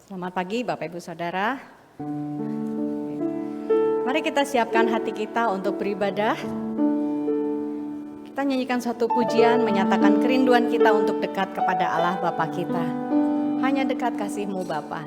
Selamat pagi Bapak Ibu Saudara. Mari kita siapkan hati kita untuk beribadah. Kita nyanyikan satu pujian menyatakan kerinduan kita untuk dekat kepada Allah Bapa kita. Hanya dekat kasih-Mu Bapa.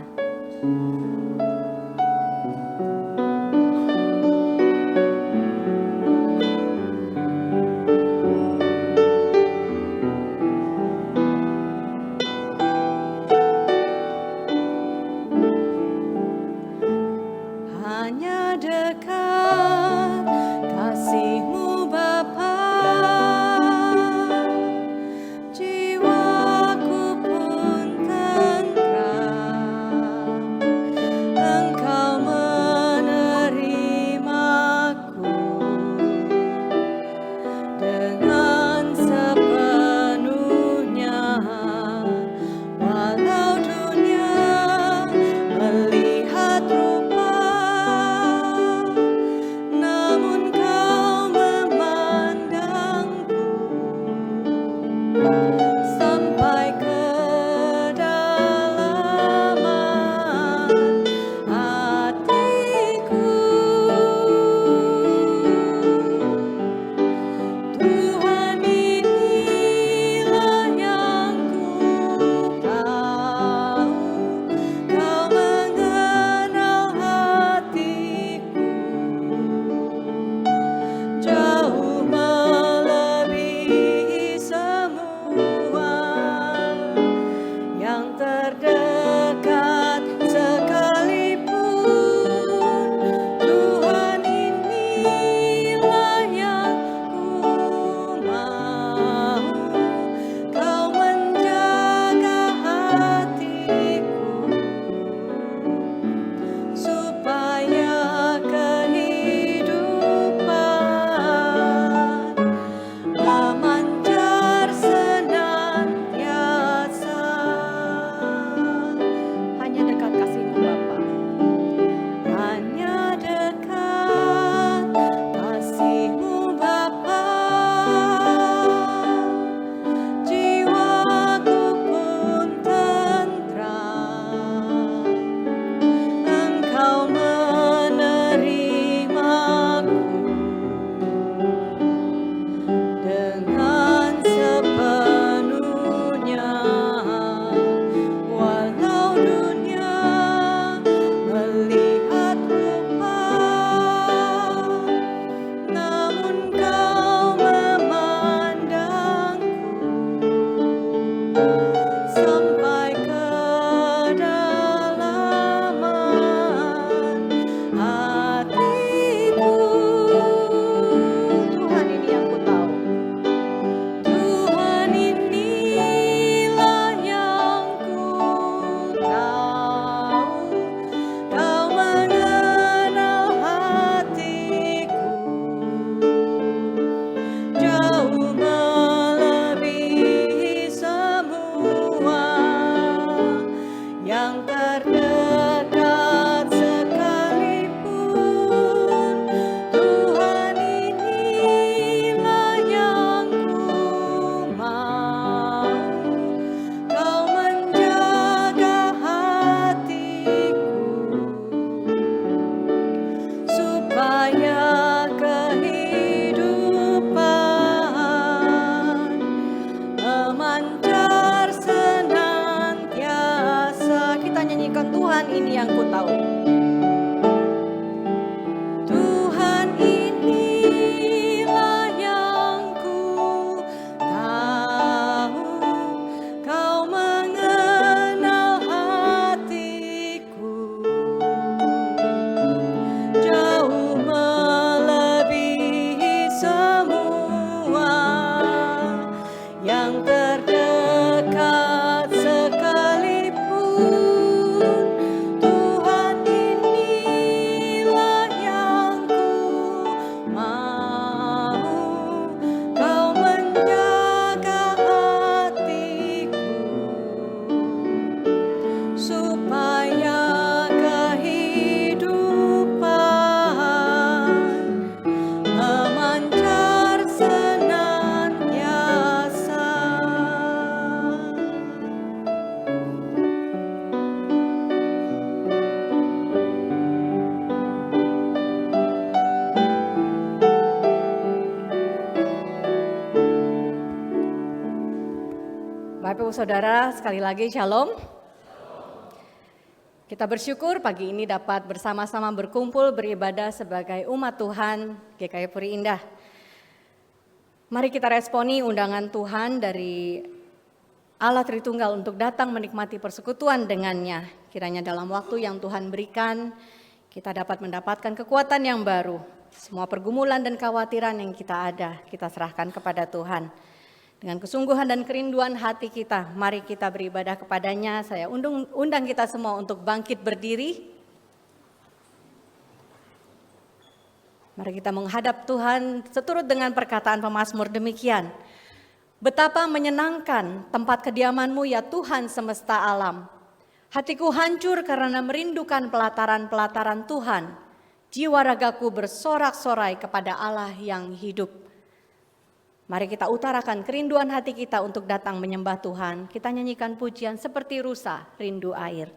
Terdekat sekalipun, Tuhan Ibu Saudara, sekali lagi Shalom. Kita bersyukur pagi ini dapat bersama-sama berkumpul beribadah sebagai umat Tuhan GKI Puri Indah. Mari kita responi undangan Tuhan dari Allah Tritunggal untuk datang menikmati persekutuan dengannya. Kiranya dalam waktu yang Tuhan berikan, kita dapat mendapatkan kekuatan yang baru. Semua pergumulan dan kekhawatiran yang kita ada, kita serahkan kepada Tuhan. Dengan kesungguhan dan kerinduan hati kita, mari kita beribadah kepadanya. Saya undang kita semua untuk bangkit berdiri. Mari kita menghadap Tuhan seturut dengan perkataan pemazmur demikian. Betapa menyenangkan tempat kediaman-Mu ya Tuhan semesta alam. Hatiku hancur karena merindukan pelataran-pelataran Tuhan. Jiwa ragaku bersorak-sorai kepada Allah yang hidup. Mari kita utarakan kerinduan hati kita untuk datang menyembah Tuhan. Kita nyanyikan pujian seperti rusa rindu air.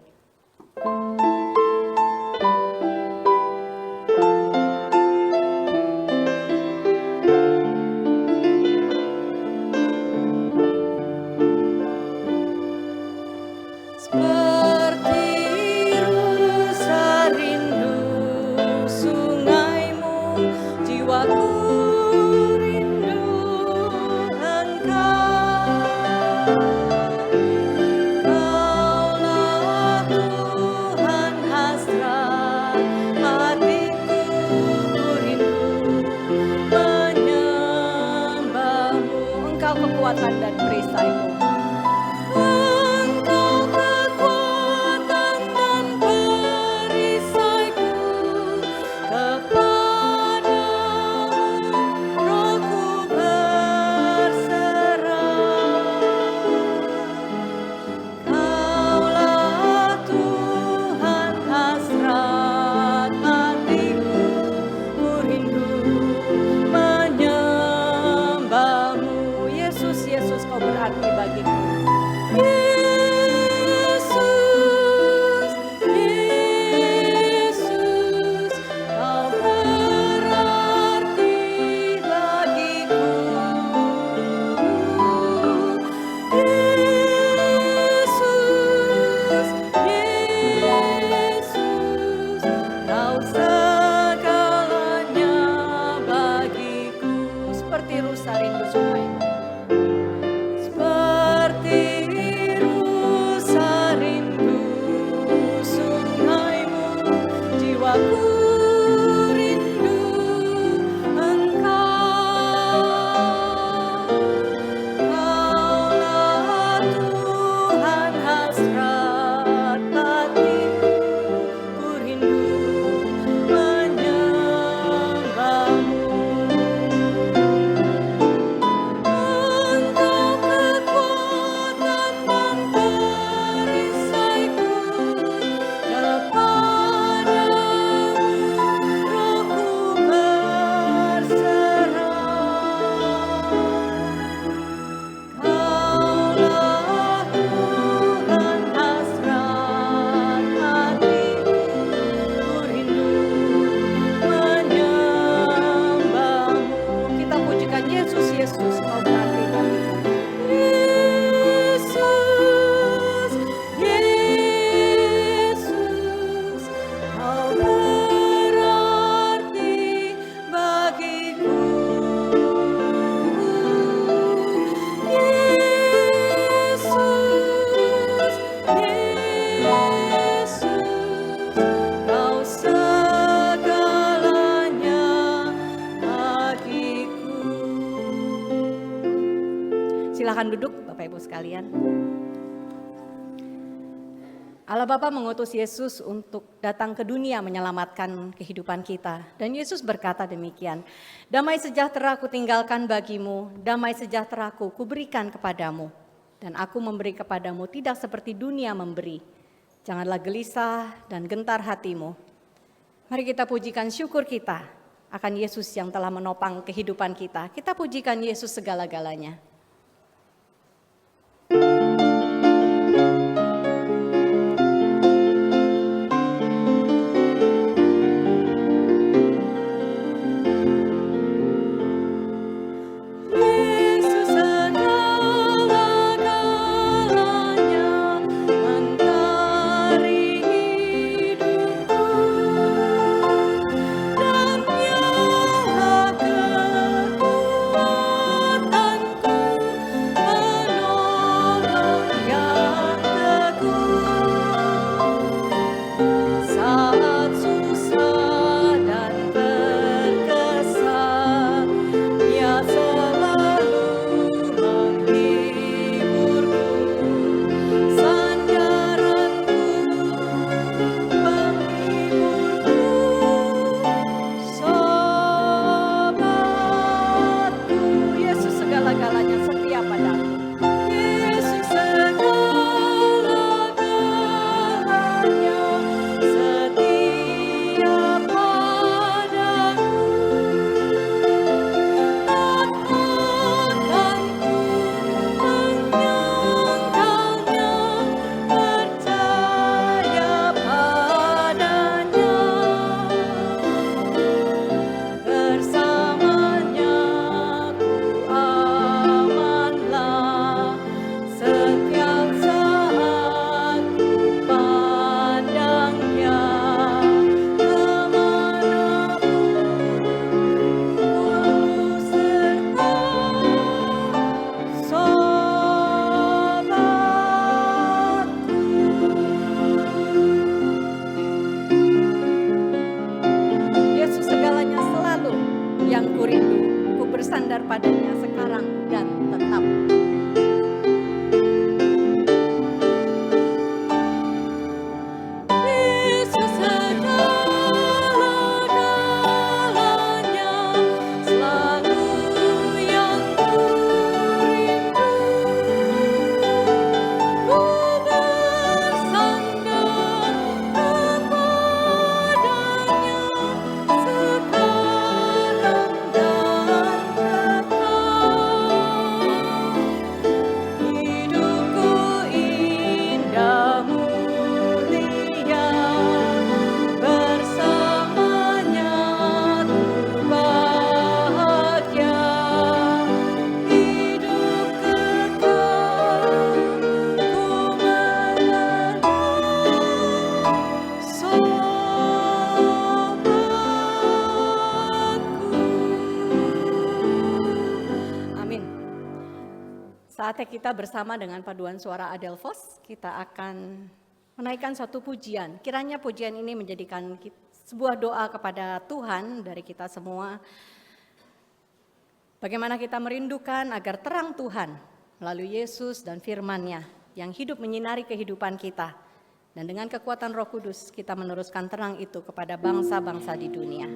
Silakan duduk Bapak Ibu sekalian. Allah Bapa mengutus Yesus untuk datang ke dunia menyelamatkan kehidupan kita. Dan Yesus berkata demikian, damai sejahtera ku tinggalkan bagimu, damai sejahtera ku berikan kepadamu. Dan aku memberi kepadamu tidak seperti dunia memberi. Janganlah gelisah dan gentar hatimu. Mari kita pujikan syukur kita akan Yesus yang telah menopang kehidupan kita. Kita pujikan Yesus segala-galanya. Yesus segala-galanya. saatnya kita bersama dengan paduan suara Adelphos, kita akan menaikkan suatu pujian. Kiranya pujian ini menjadikan sebuah doa kepada Tuhan dari kita semua. Bagaimana kita merindukan agar terang Tuhan melalui Yesus dan firman-Nya yang hidup menyinari kehidupan kita. Dan dengan kekuatan Roh Kudus kita meneruskan terang itu kepada bangsa-bangsa di dunia.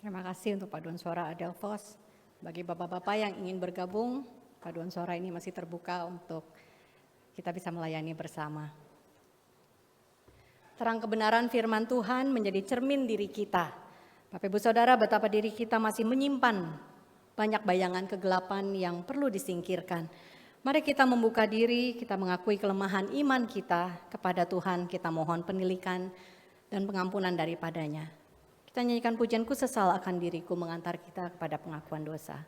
Terima kasih untuk paduan suara Adelphos. Bagi bapak-bapak yang ingin bergabung, paduan suara ini masih terbuka untuk kita bisa melayani bersama. Terang kebenaran firman Tuhan menjadi cermin diri kita. Bapak Ibu Saudara, betapa diri kita masih menyimpan banyak bayangan kegelapan yang perlu disingkirkan. Mari kita membuka diri, kita mengakui kelemahan iman kita kepada Tuhan, kita mohon penilikan dan pengampunan daripadanya. Kita nyanyikan pujianku sesal akan diriku mengantar kita kepada pengakuan dosa.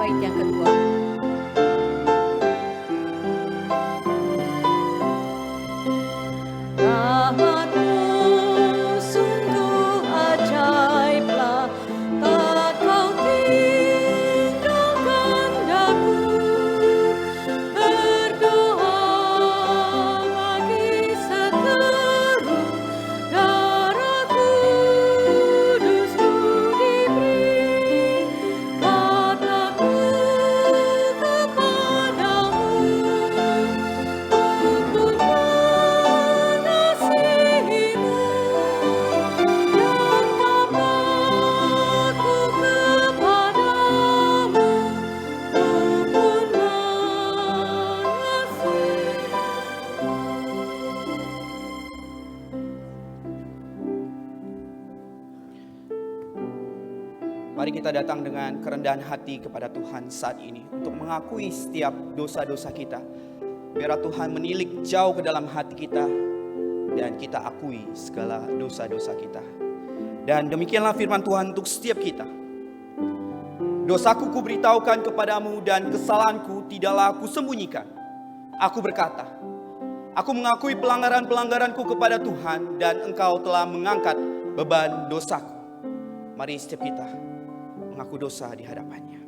bait yang kedua. Rahmat-Mu sungguh ajaiblah, tak Kau tinggalkan daku. Berdoa bagi seteru, darah kudus-Mu diberi. Kataku kepadamu, Ku mengasihimu, dan Bapa-Ku kepadamu, Ku pun mengasihi. Mari kita datang dengan kerendahan hati kepada Tuhan saat ini untuk mengakui setiap dosa-dosa kita. Biar Tuhan menilik jauh ke dalam hati kita dan kita akui segala dosa-dosa kita. Dan demikianlah firman Tuhan untuk setiap kita. Dosaku kuberitahukan kepadamu dan kesalahanku tidaklah aku sembunyikan. Aku berkata, aku mengakui pelanggaran-pelanggaranku kepada Tuhan dan Engkau telah mengangkat beban dosaku. Mari setiap kita mengaku dosa di hadapannya.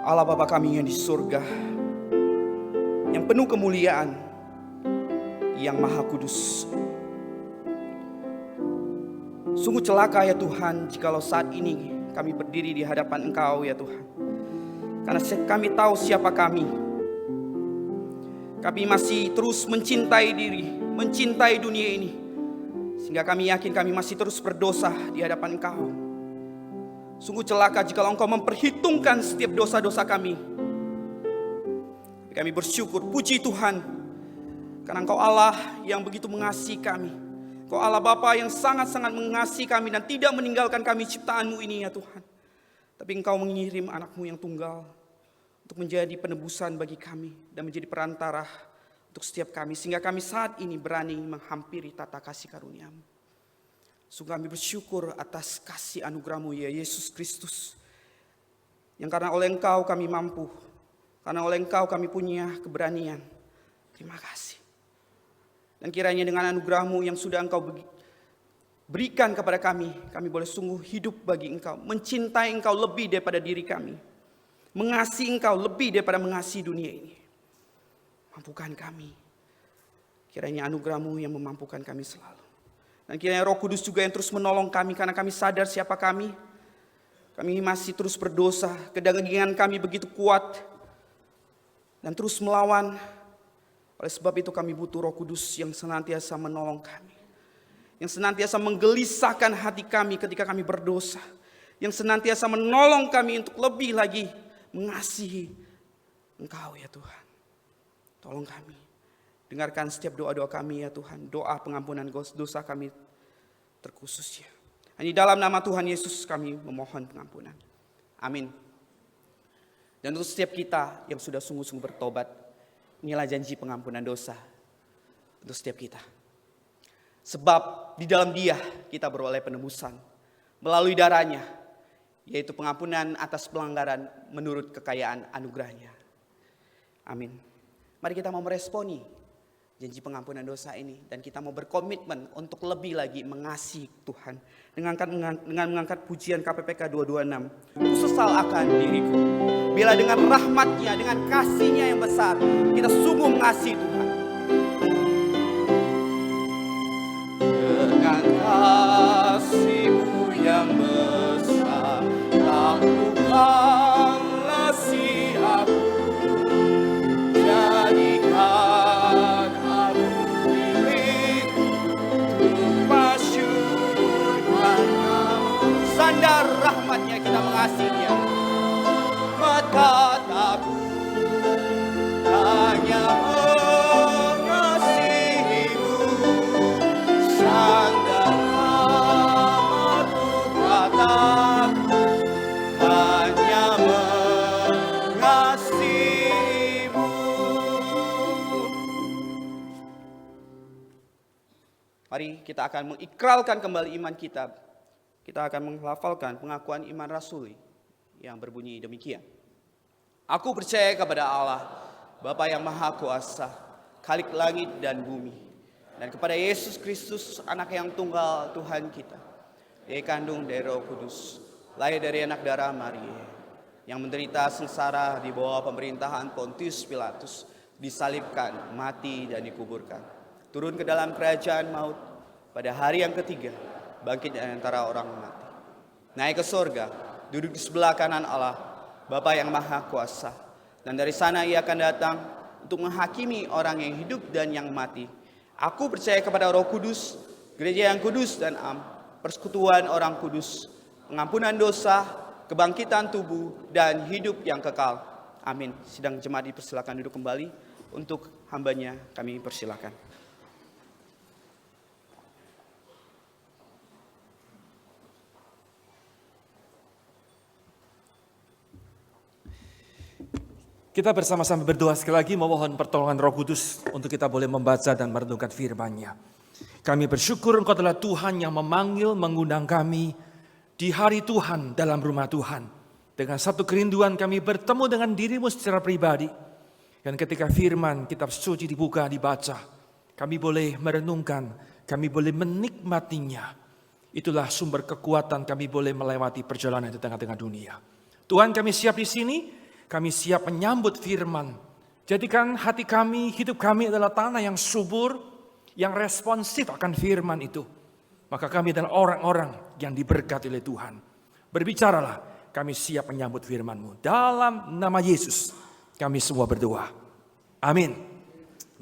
Allah Bapa kami yang di surga, yang penuh kemuliaan, yang maha kudus. Sungguh celaka ya Tuhan, jikalau saat ini kami berdiri di hadapan Engkau ya Tuhan. Karena kami tahu siapa kami. Kami masih terus mencintai diri, mencintai dunia ini. Sehingga kami yakin kami masih terus berdosa di hadapan Engkau. Sungguh celaka jikalau Engkau memperhitungkan setiap dosa-dosa kami. Kami bersyukur, puji Tuhan, karena Engkau Allah yang begitu mengasihi kami. Engkau Allah Bapa yang sangat-sangat mengasihi kami dan tidak meninggalkan kami ciptaan-Mu ini ya Tuhan. Tapi Engkau mengirim anak-Mu yang tunggal untuk menjadi penebusan bagi kami dan menjadi perantara untuk setiap kami. Sehingga kami saat ini berani menghampiri tata kasih karunia-Mu. Sungguh kami bersyukur atas kasih anugerah-Mu ya Yesus Kristus. Yang karena oleh Engkau kami mampu. Karena oleh Engkau kami punya keberanian. Terima kasih. Dan kiranya dengan anugerah-Mu yang sudah Engkau berikan kepada kami boleh sungguh hidup bagi Engkau. Mencintai Engkau lebih daripada diri kami. Mengasihi Engkau lebih daripada mengasihi dunia ini. Mampukan kami. Kiranya anugerah-Mu yang memampukan kami selalu. Dan kiranya Roh Kudus juga yang terus menolong kami karena kami sadar siapa kami. Kami masih terus berdosa, kedagingan kami begitu kuat dan terus melawan. Oleh sebab itu kami butuh Roh Kudus yang senantiasa menolong kami. Yang senantiasa menggelisahkan hati kami ketika kami berdosa. Yang senantiasa menolong kami untuk lebih lagi mengasihi Engkau ya Tuhan. Tolong kami. Dengarkan setiap doa-doa kami ya Tuhan. Doa pengampunan dosa kami terkhususnya. Hanya dalam nama Tuhan Yesus kami memohon pengampunan. Amin. Dan untuk setiap kita yang sudah sungguh-sungguh bertobat, inilah janji pengampunan dosa untuk setiap kita. Sebab di dalam Dia kita beroleh penebusan melalui darahnya, yaitu pengampunan atas pelanggaran menurut kekayaan anugerahnya. Amin. Mari kita mau meresponi janji pengampunan dosa ini. Dan kita mau berkomitmen untuk lebih lagi mengasihi Tuhan. Dengan mengangkat pujian KPPK 226. Ku sesal akan diriku. Bila dengan rahmatnya, dengan kasihnya yang besar, kita sungguh mengasihi Tuhan. Dengan kasih-Mu yang besar, lakukanlah si aku. Jadikan aku milik untuk masyurkan Nama. Sandar rahmatnya kita mengasihi Dia. Mata aku hanya kita akan mengikrarkan kembali iman kita. Kita akan menghafalkan pengakuan iman rasuli yang berbunyi demikian. Aku percaya kepada Allah, Bapa yang Maha Kuasa, Khalik langit dan bumi, dan kepada Yesus Kristus, Anak yang tunggal Tuhan kita, dikandung dari Roh Kudus, lahir dari anak darah Maria, yang menderita sengsara di bawah pemerintahan Pontius Pilatus, disalibkan, mati dan dikuburkan, turun ke dalam kerajaan maut, pada hari yang ketiga bangkit dari antara orang mati, naik ke sorga, duduk di sebelah kanan Allah, Bapa yang Maha Kuasa, dan dari sana ia akan datang untuk menghakimi orang yang hidup dan yang mati. Aku percaya kepada Roh Kudus, gereja yang kudus dan am, persekutuan orang kudus, pengampunan dosa, kebangkitan tubuh, dan hidup yang kekal. Amin. Sidang jemaat dipersilakan duduk kembali. Untuk hambanya kami persilakan. Kita bersama-sama berdoa sekali lagi memohon pertolongan Roh Kudus untuk kita boleh membaca dan merenungkan firman-Nya. Kami bersyukur Engkau adalah Tuhan yang memanggil, mengundang kami di hari Tuhan dalam rumah Tuhan. Dengan satu kerinduan kami bertemu dengan diri-Mu secara pribadi. Dan ketika firman kitab suci dibuka, dibaca, kami boleh merenungkan, kami boleh menikmatinya. Itulah sumber kekuatan kami boleh melewati perjalanan di tengah-tengah dunia. Tuhan, kami siap di sini. Kami siap menyambut firman. Jadikan hati kami, hidup kami adalah tanah yang subur, yang responsif akan firman itu. Maka kami adalah orang-orang yang diberkati oleh Tuhan. Berbicaralah, kami siap menyambut firman-Mu. Dalam nama Yesus, kami semua berdoa. Amin.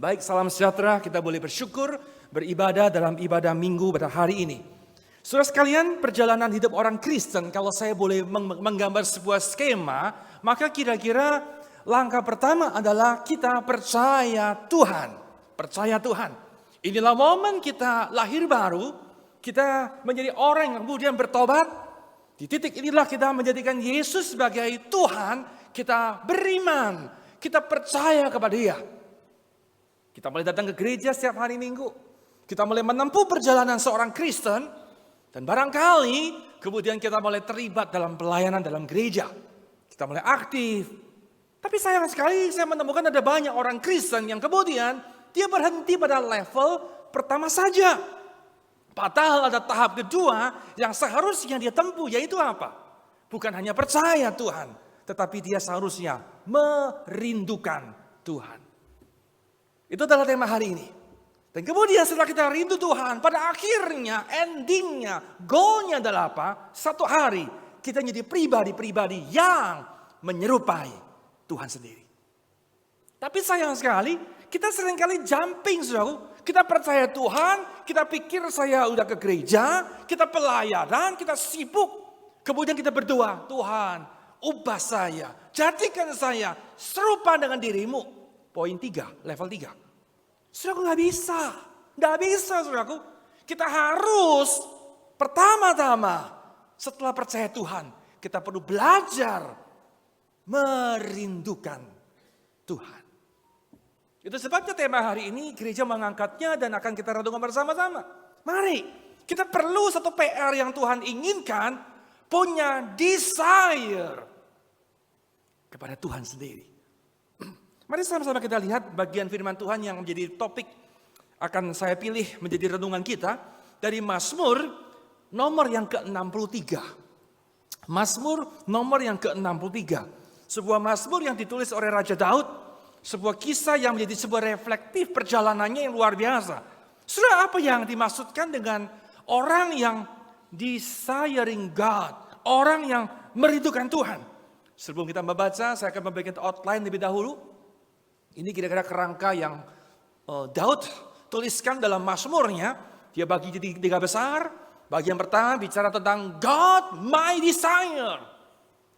Baik, salam sejahtera, kita boleh bersyukur, beribadah dalam ibadah minggu pada hari ini. Saudara sekalian, perjalanan hidup orang Kristen, kalau saya boleh menggambar sebuah skema, maka kira-kira langkah pertama adalah kita percaya Tuhan. Percaya Tuhan. Inilah momen kita lahir baru, kita menjadi orang yang kemudian bertobat. Di titik inilah kita menjadikan Yesus sebagai Tuhan, kita beriman, kita percaya kepada Dia. Kita mulai datang ke gereja setiap hari Minggu. Kita mulai menempuh perjalanan seorang Kristen. Dan barangkali kemudian kita mulai terlibat dalam pelayanan dalam gereja. Kita mulai aktif. Tapi sayang sekali saya menemukan ada banyak orang Kristen yang kemudian dia berhenti pada level pertama saja. Padahal ada tahap kedua yang seharusnya dia tempuh, yaitu apa? Bukan hanya percaya Tuhan, tetapi dia seharusnya merindukan Tuhan. Itu adalah tema hari ini. Dan kemudian setelah kita rindu Tuhan, pada akhirnya, endingnya, goalnya adalah apa? Satu hari kita menjadi pribadi-pribadi yang menyerupai Tuhan sendiri. Tapi sayang sekali, kita seringkali jumping, saudara. Kita percaya Tuhan, kita pikir saya udah ke gereja, kita pelayanan, kita sibuk. Kemudian kita berdoa, Tuhan, ubah saya, jadikan saya serupa dengan dirimu. Poin 3, level 3. Saudaraku nggak bisa saudaraku. Kita harus pertama-tama setelah percaya Tuhan, kita perlu belajar merindukan Tuhan. Itu sebabnya tema hari ini gereja mengangkatnya dan akan kita renungkan bersama-sama. Mari, kita perlu satu PR yang Tuhan inginkan, punya desire kepada Tuhan sendiri. Mari sama-sama kita lihat bagian firman Tuhan yang menjadi topik akan saya pilih menjadi renungan kita dari Mazmur nomor yang ke-63. Mazmur nomor yang ke-63. Sebuah Mazmur yang ditulis oleh Raja Daud, sebuah kisah yang menjadi sebuah reflektif perjalanannya yang luar biasa. Saudara, apa yang dimaksudkan dengan orang yang desiring God, orang yang merindukan Tuhan? Sebelum kita membaca, saya akan membagikan outline lebih dahulu. Ini kira-kira kerangka yang Daud tuliskan dalam Mazmurnya. Dia bagi jadi 3 besar. Bagian pertama bicara tentang God my desire.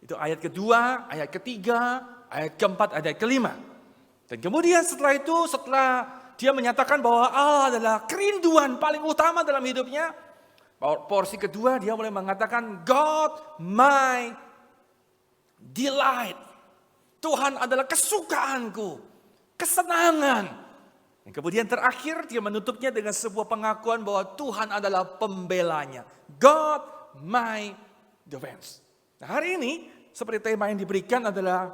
Itu ayat kedua, ayat ketiga, ayat keempat, ayat kelima. Dan kemudian setelah itu, setelah dia menyatakan bahwa Allah adalah kerinduan paling utama dalam hidupnya. Porsi kedua dia mulai mengatakan God my delight. Tuhan adalah kesukaanku. Kesenangan. Dan kemudian terakhir dia menutupnya dengan sebuah pengakuan bahwa Tuhan adalah pembelanya. God my defense. Nah, hari ini seperti tema yang diberikan adalah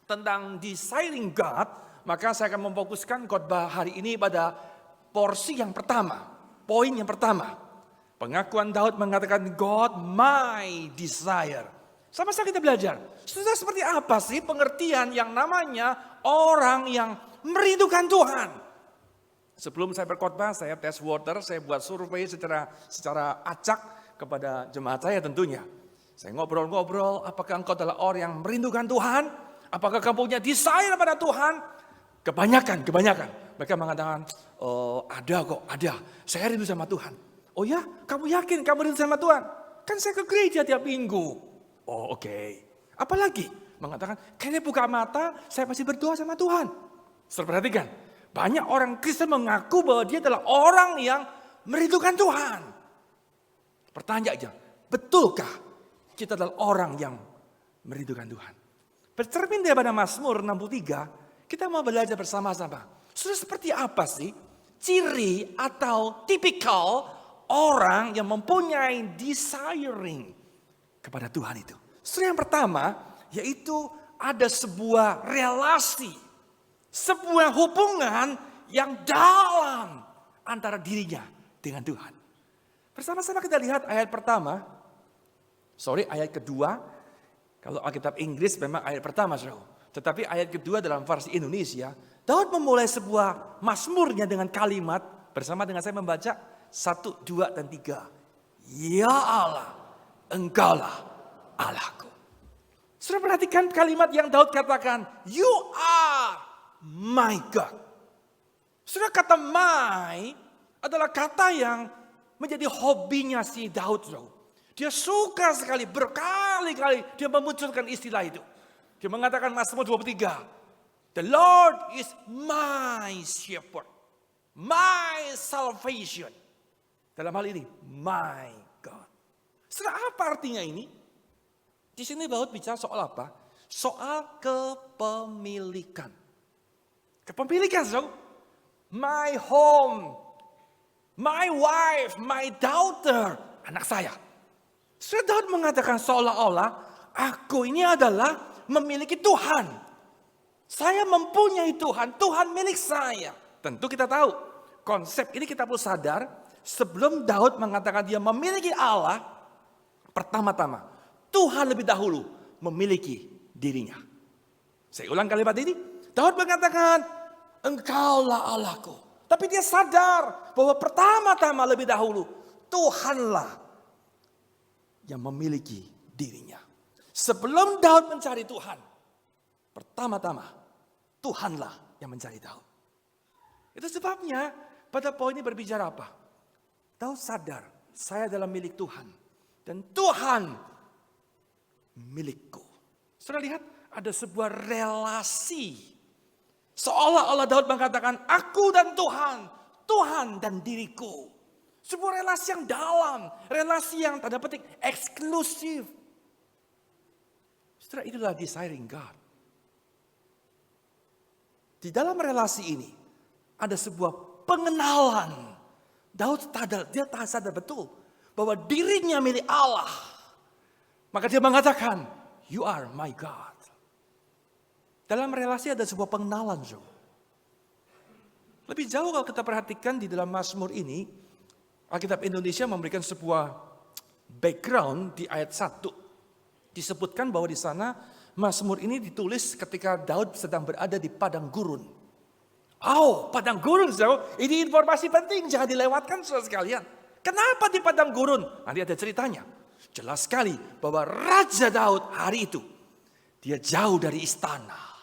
tentang desiring God, maka saya akan memfokuskan khotbah hari ini pada porsi yang pertama, poin yang pertama. Pengakuan Daud mengatakan God my desire. Sama-sama kita belajar. Sudah seperti apa sih pengertian yang namanya orang yang merindukan Tuhan? Sebelum saya berkhotbah, saya tes water, saya buat survei secara acak kepada jemaat saya tentunya. Saya ngobrol-ngobrol, apakah engkau adalah orang yang merindukan Tuhan? Apakah kamu punya desire pada Tuhan? Kebanyakan. Mereka mengatakan, oh, ada. Saya rindu sama Tuhan. Oh ya, kamu yakin kamu rindu sama Tuhan? Kan saya ke gereja tiap minggu. Oh oke. Apalagi? Mengatakan, kayaknya buka mata, saya pasti berdoa sama Tuhan. Saudara perhatikan, banyak orang Kristen mengaku bahwa dia adalah orang yang merindukan Tuhan. Pertanyaannya, betulkah kita adalah orang yang merindukan Tuhan? Bercermin daripada Mazmur 63, kita mau belajar bersama-sama. Sudah seperti apa sih ciri atau tipikal orang yang mempunyai desiring kepada Tuhan itu? Yang pertama, yaitu ada sebuah relasi, sebuah hubungan yang dalam antara dirinya dengan Tuhan. Bersama-sama kita lihat ayat kedua. Kalau Alkitab Inggris memang ayat pertama, saudara. Tetapi ayat kedua dalam versi Indonesia, Daud memulai sebuah mazmurnya dengan kalimat, bersama dengan saya membaca 1, 2, dan 3. Ya Allah, Engkaulah Allahku. Saudara perhatikan kalimat yang Daud katakan, You are my God. Saudara, kata my adalah kata yang menjadi hobinya si Daud. Dia suka sekali, berkali-kali dia memunculkan istilah itu. Dia mengatakan Mazmur 23, The Lord is my shepherd, my salvation. Dalam hal ini, my God. Saudara, apa artinya ini? Di sini Daud bicara soal apa? Soal kepemilikan. Kepemilikan, saudara. My home, my wife, my daughter, anak saya. Saudara, Daud mengatakan seolah-olah aku ini adalah memiliki Tuhan. Saya mempunyai Tuhan, Tuhan milik saya. Tentu kita tahu, konsep ini kita perlu sadar, sebelum Daud mengatakan dia memiliki Allah, pertama-tama Tuhan lebih dahulu memiliki dirinya. Saya ulang kalimat ini, Daud mengatakan, Engkaulah Allahku. Tapi dia sadar bahwa pertama-tama lebih dahulu, Tuhanlah yang memiliki dirinya. Sebelum Daud mencari Tuhan, pertama-tama Tuhanlah yang mencari Daud. Itu sebabnya pada poin ini berbicara apa? Daud sadar, saya adalah milik Tuhan. Dan Tuhan milikku. Saudara lihat, ada sebuah relasi. Seolah-olah Daud mengatakan, aku dan Tuhan, Tuhan dan diriku. Sebuah relasi yang dalam, relasi yang tanda petik eksklusif. Setelah itulah desiring God. Di dalam relasi ini ada sebuah pengenalan. Daud sadar betul bahwa dirinya milik Allah. Maka dia mengatakan, You are my God. Dalam relasi ada sebuah pengenalan. Lebih jauh kalau kita perhatikan di dalam Mazmur ini, Alkitab Indonesia memberikan sebuah background di ayat 1. Disebutkan bahwa di sana Mazmur ini ditulis ketika Daud sedang berada di padang gurun. Oh, padang gurun, saudara. Ini informasi penting, jangan dilewatkan saudara sekalian. Kenapa di padang gurun? Nanti ada ceritanya. Jelas sekali bahwa Raja Daud hari itu, dia jauh dari istana.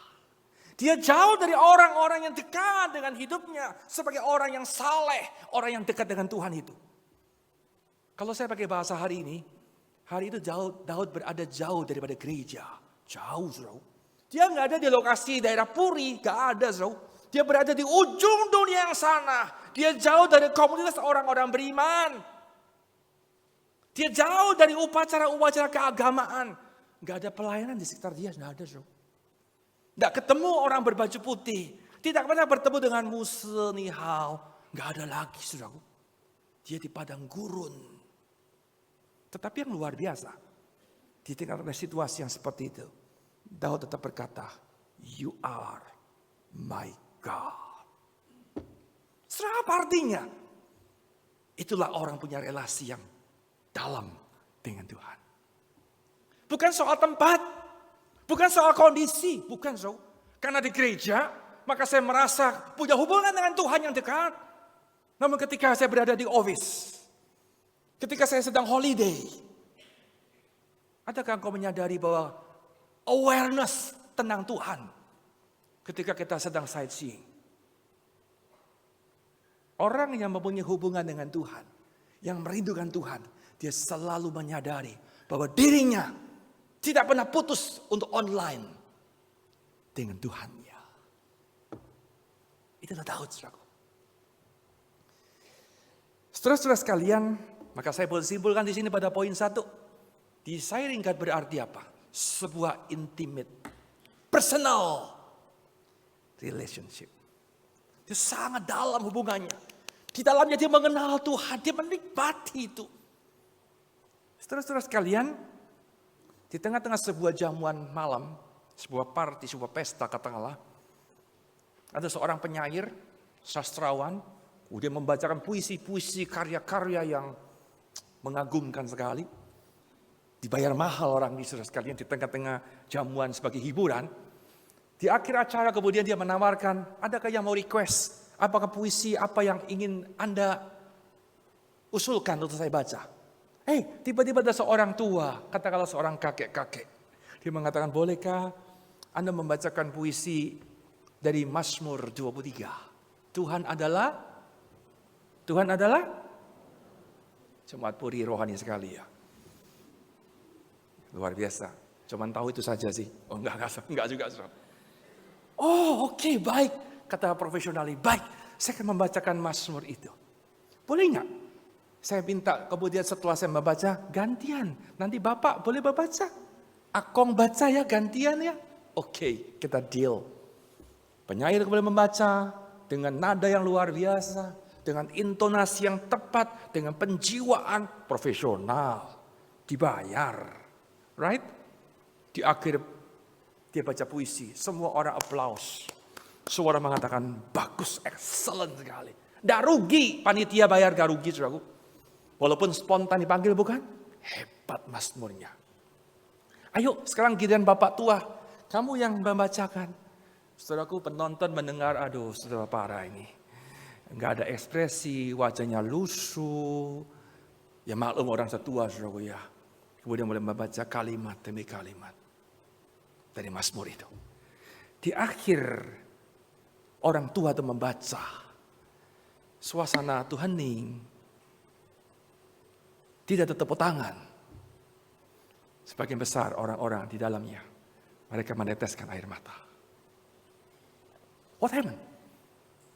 Dia jauh dari orang-orang yang dekat dengan hidupnya. Sebagai orang yang saleh, orang yang dekat dengan Tuhan itu. Kalau saya pakai bahasa hari ini, hari itu Daud berada jauh daripada gereja. Jauh, saudara. Dia nggak ada di lokasi daerah Puri, nggak ada, saudara. Dia berada di ujung dunia yang sana. Dia jauh dari komunitas orang-orang beriman. Dia jauh dari upacara-upacara keagamaan. Nggak ada pelayanan di sekitar dia, nggak ada, saudara. Nggak ketemu orang berbaju putih. Tidak pernah bertemu dengan musuh, nihau. Gak ada lagi, saudaraku. Dia di padang gurun. Tetapi yang luar biasa, di tengah situasi yang seperti itu, Daud tetap berkata, "You are my God." Saudara, apa artinya? Itulah orang punya relasi yang dalam dengan Tuhan. Bukan soal tempat, bukan soal kondisi, bukan so. Karena di gereja, maka saya merasa punya hubungan dengan Tuhan yang dekat. Namun ketika saya berada di office, ketika saya sedang holiday, adakah engkau menyadari bahwa awareness tentang Tuhan ketika kita sedang sightseeing? Orang yang mempunyai hubungan dengan Tuhan, yang merindukan Tuhan, dia selalu menyadari bahwa dirinya tidak pernah putus untuk online dengan Tuhannya. Itulah Daud, saudaraku. Saudara-saudara sekalian, maka saya boleh simpulkan di sini pada poin 1. Desiring God berarti apa? Sebuah intimate, personal relationship. Dia sangat dalam hubungannya. Di dalamnya dia mengenal Tuhan, dia menikmati itu. Saudara-saudara sekalian, di tengah-tengah sebuah jamuan malam, sebuah party, sebuah pesta katakanlah, ada seorang penyair, sastrawan, dia membacakan puisi-puisi, karya-karya yang mengagumkan sekali. Dibayar mahal orang ini, saudara sekalian, di tengah-tengah jamuan sebagai hiburan. Di akhir acara kemudian dia menawarkan, adakah yang mau request? Apakah puisi apa yang ingin Anda usulkan untuk saya baca? Tiba-tiba ada seorang tua, katakanlah seorang kakek-kakek. Dia mengatakan, bolehkah Anda membacakan puisi dari Mazmur 23? Tuhan adalah Jemaat Puri rohani sekali ya. Luar biasa. Cuman tahu itu saja sih. Oh enggak juga. Oke, baik. Kata profesional, baik. Saya akan membacakan Mazmur itu. Boleh enggak? Saya minta kemudian setelah saya membaca, gantian. Nanti Bapak boleh membaca. Akong baca ya, gantian ya. Oke, kita deal. Penyair boleh membaca dengan nada yang luar biasa. Dengan intonasi yang tepat. Dengan penjiwaan profesional. Dibayar. Right? Di akhir dia baca puisi. Semua orang applause. Semua orang mengatakan, bagus, excellent sekali. Nggak rugi, panitia bayar gak rugi, saudaraku. Walaupun spontan dipanggil bukan? Hebat mazmurnya. Ayo sekarang giliran Bapak tua. Kamu yang membacakan. Saudaraku penonton mendengar, aduh saudara parah ini. Enggak ada ekspresi, wajahnya lusuh. Ya maklum orang setua saudaraku ya. Kemudian mulai membaca kalimat demi kalimat. Dari mazmur itu. Di akhir orang tua itu membaca. Suasana itu hening. Tidak ada tepuk tangan. Sebagian besar orang-orang di dalamnya. Mereka meneteskan air mata. What happened?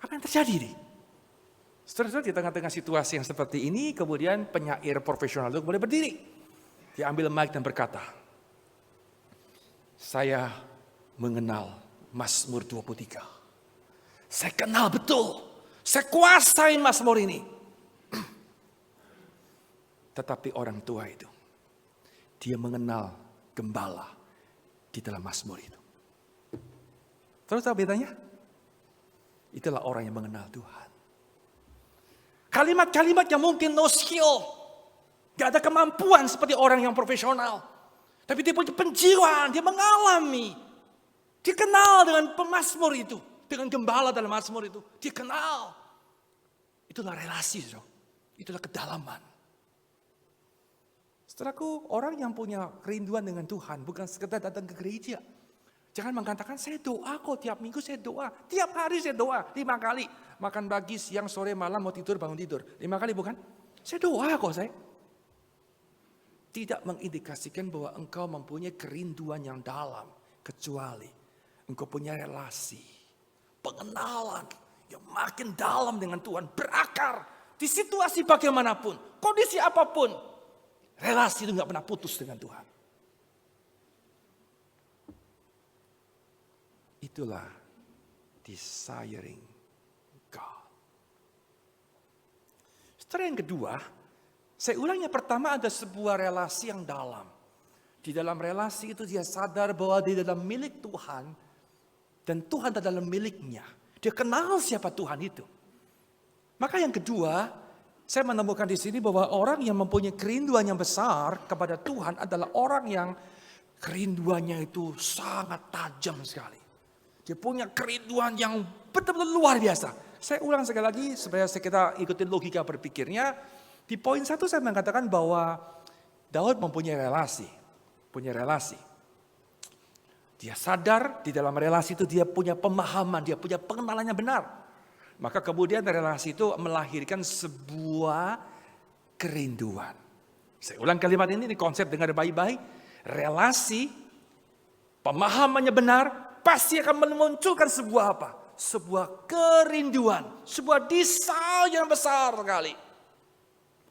Apa yang terjadi nih? Setelah di tengah-tengah situasi yang seperti ini, kemudian penyair profesional itu boleh berdiri. Dia ambil mic dan berkata, saya mengenal Mazmur 23. Saya kenal betul. Saya kuasain Mazmur ini. Tetapi orang tua itu, dia mengenal gembala di dalam Mazmur itu. Terus tahu bedanya? Itulah orang yang mengenal Tuhan. Kalimat-kalimat yang mungkin no skill. Gak ada kemampuan seperti orang yang profesional. Tapi dia punya penjiwaan, dia mengalami. Dia kenal dengan pemazmur itu. Dengan gembala dalam Mazmur itu. Dia kenal. Itulah relasi. Itulah kedalaman. Setelahku, orang yang punya kerinduan dengan Tuhan bukan sekedar datang ke gereja. Jangan mengatakan saya doa kok, tiap minggu saya doa. Tiap hari saya doa, 5 kali. Makan pagi, siang, sore, malam, mau tidur, bangun tidur. 5 kali bukan? Saya doa kok saya. Tidak mengindikasikan bahwa engkau mempunyai kerinduan yang dalam. Kecuali engkau punya relasi, pengenalan yang makin dalam dengan Tuhan. Berakar di situasi bagaimanapun, kondisi apapun. Relasi itu gak pernah putus dengan Tuhan. Itulah Desiring God. Setelah yang kedua, saya ulang, yang pertama ada sebuah relasi yang dalam. Di dalam relasi itu dia sadar bahwa dia dalam milik Tuhan dan Tuhan adalah miliknya. Dia kenal siapa Tuhan itu. Maka yang kedua, saya menemukan di sini bahwa orang yang mempunyai kerinduan yang besar kepada Tuhan adalah orang yang kerinduannya itu sangat tajam sekali. Dia punya kerinduan yang betul-betul luar biasa. Saya ulang sekali lagi supaya kita ikutin logika berpikirnya. Di poin 1 saya mengatakan bahwa Daud mempunyai relasi. Punya relasi. Dia sadar di dalam relasi itu dia punya pemahaman, dia punya pengenalan yang benar. Maka kemudian relasi itu melahirkan sebuah kerinduan. Saya ulang kalimat ini konsep dengar baik-baik. Relasi, pemahamannya benar, pasti akan memunculkan sebuah apa? Sebuah kerinduan, sebuah desire yang besar sekali.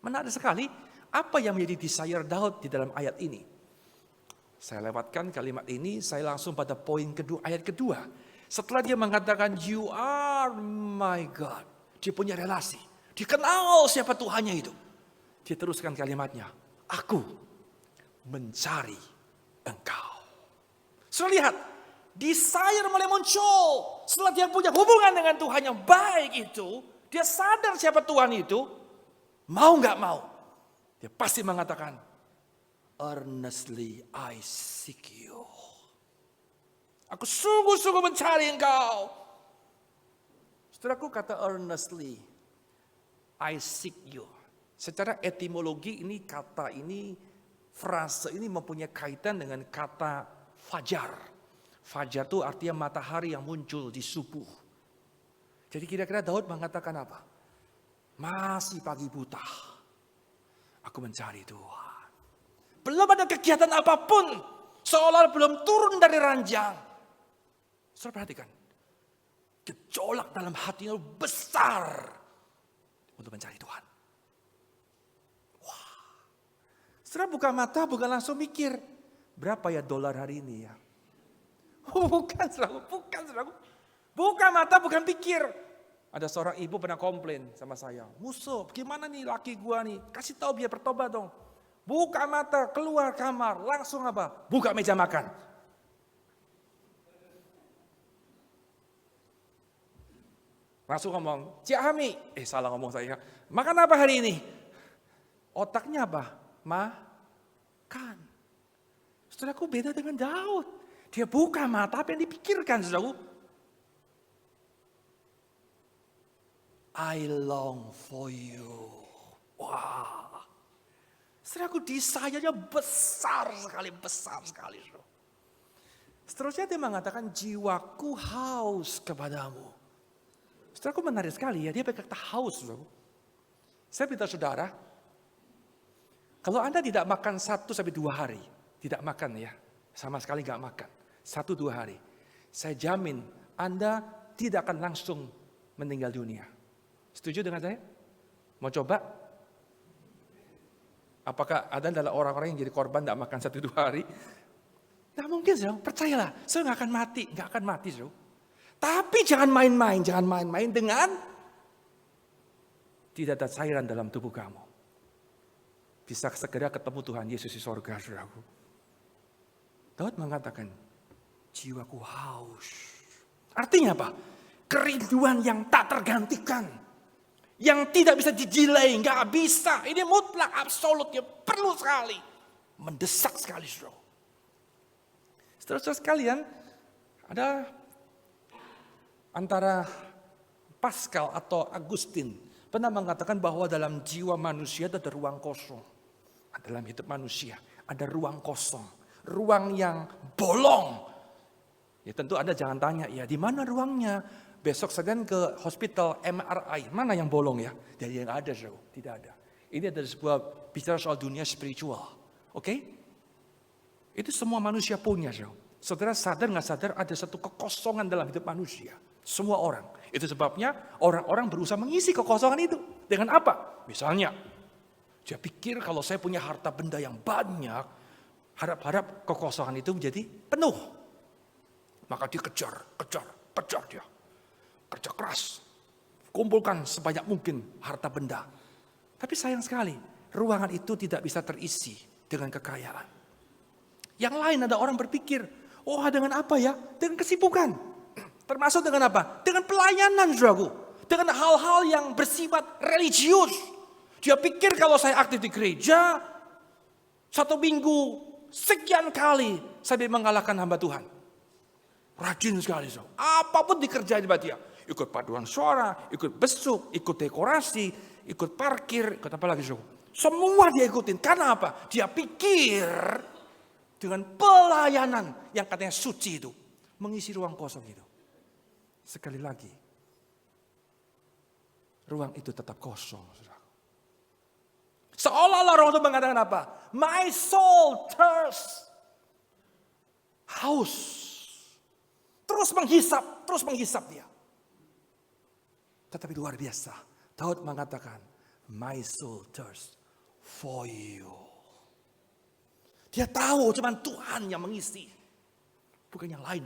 Menarik sekali, apa yang menjadi desire Daud di dalam ayat ini? Saya lewatkan kalimat ini, saya langsung pada poin kedua, ayat kedua. Setelah dia mengatakan, you are my God. Dia punya relasi. Dia kenal siapa Tuhannya itu. Dia teruskan kalimatnya, aku mencari engkau. Sudah lihat, desire mulai muncul. Setelah dia punya hubungan dengan Tuhan yang baik itu, dia sadar siapa Tuhan itu, mau gak mau. Dia pasti mengatakan, earnestly I seek you. Aku sungguh-sungguh mencari engkau. Saudaraku, kata earnestly I seek you. Secara etimologi ini kata ini, frase ini mempunyai kaitan dengan kata fajar. Fajar itu artinya matahari yang muncul di subuh. Jadi kira-kira Daud mengatakan apa? Masih pagi buta, aku mencari Tuhan. Belum ada kegiatan apapun, seolah belum turun dari ranjang. Saudara perhatikan, gejolak dalam hatinya besar untuk mencari Tuhan. Wah, saudara buka mata, bukan langsung mikir, berapa ya dolar hari ini ya? Bukan saudara. Buka mata, bukan pikir. Ada seorang ibu pernah komplain sama saya, musuh, gimana nih laki gua nih, kasih tahu biar bertobat dong. Buka mata, keluar kamar, langsung apa? Buka meja makan. Langsung ngomong, Cik Hami, salah ngomong saya. Makan apa hari ini? Otaknya apa? Makan. Saudaraku beda dengan Daud. Dia buka mata, apa yang dipikirkan saudaraku? I long for you. Wah. Saudaraku desire-nya besar sekali. Seterusnya dia mengatakan jiwaku haus kepadamu. Saudaraku menarik sekali ya, dia berkata haus. Saya beritahu saudara, kalau Anda tidak makan 1-2 hari, tidak makan ya, sama sekali gak makan, 1-2 hari, saya jamin Anda tidak akan langsung meninggal dunia. Setuju dengan saya? Mau coba? Apakah Anda adalah orang-orang yang jadi korban tidak makan 1-2 hari? Tidak mungkin, percayalah, saya gak akan mati. Tapi jangan main-main dengan tidak ada cairan dalam tubuh kamu. Bisa segera ketemu Tuhan Yesus di sorga, saudaraku. Daud mengatakan, jiwaku haus. Artinya apa? Kerinduan yang tak tergantikan. Yang tidak bisa di-delay, gak bisa. Ini mutlak, absolut, ya perlu sekali. Mendesak sekali, saudara. Saudara-saudara sekalian, ada antara Pascal atau Agustin pernah mengatakan bahwa dalam jiwa manusia ada ruang kosong. Dalam hidup manusia ada ruang kosong, ruang yang bolong. Ya tentu Anda jangan tanya, ya di mana ruangnya? Besok sedang ke hospital MRI, mana yang bolong ya? Jadi yang ada, tidak ada. Ini adalah sebuah bicara soal dunia spiritual, oke? Itu semua manusia punya, saudara sadar nggak sadar ada satu kekosongan dalam hidup manusia. Semua orang. Itu sebabnya orang-orang berusaha mengisi kekosongan itu. Dengan apa? Misalnya, dia pikir kalau saya punya harta benda yang banyak, harap-harap kekosongan itu menjadi penuh. Maka dia kejar dia. kerja keras, kumpulkan sebanyak mungkin harta benda. Tapi sayang sekali, ruangan itu tidak bisa terisi dengan kekayaan. Yang lain ada orang berpikir, oh dengan apa ya? Dengan kesibukan. Termasuk dengan apa? Dengan pelayanan, saudaraku. Dengan hal-hal yang bersifat religius. Dia pikir kalau saya aktif di gereja, 1 minggu sekian kali saya mengalahkan hamba Tuhan. Rajin sekali, saudara. Apapun dikerjain sama dia. Ikut paduan suara, ikut besuk, ikut dekorasi, ikut parkir, ikut apa lagi, saudara. Semua dia ikutin. Karena apa? Dia pikir dengan pelayanan yang katanya suci itu, mengisi ruang kosong itu. Sekali lagi, ruang itu tetap kosong, saudara. Seolah-olah roh itu mengatakan apa? My soul thirsts. Haus. Terus menghisap dia. Tetapi luar biasa, Daud mengatakan, my soul thirsts for you. Dia tahu cuma Tuhan yang mengisi, bukan yang lain.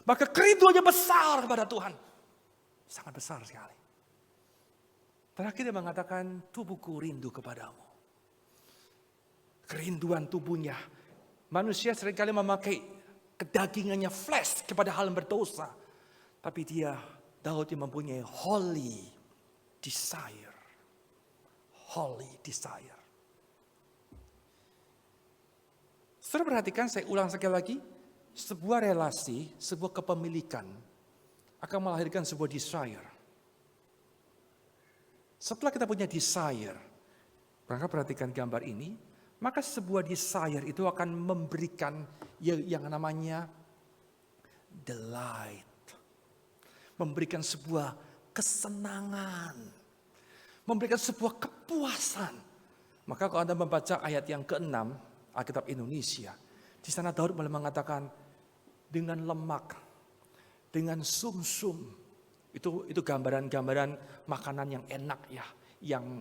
Maka kerinduannya besar kepada Tuhan. Sangat besar sekali. Terakhir dia mengatakan, tubuhku rindu kepadamu. Kerinduan tubuhnya. Manusia seringkali memakai kedagingannya flesh kepada hal yang berdosa. Tapi Daud yang mempunyai holy desire. Holy desire. Saudara perhatikan, saya ulang sekali lagi. Sebuah relasi, sebuah kepemilikan akan melahirkan sebuah desire. Setelah kita punya desire, perhatikan gambar ini, maka sebuah desire itu akan memberikan yang namanya delight. Memberikan sebuah kesenangan. Memberikan sebuah kepuasan. Maka kalau Anda membaca ayat yang ke-6, Alkitab Indonesia, di sana Daud mulai mengatakan, dengan lemak, dengan sumsum, itu gambaran-gambaran makanan yang enak ya, yang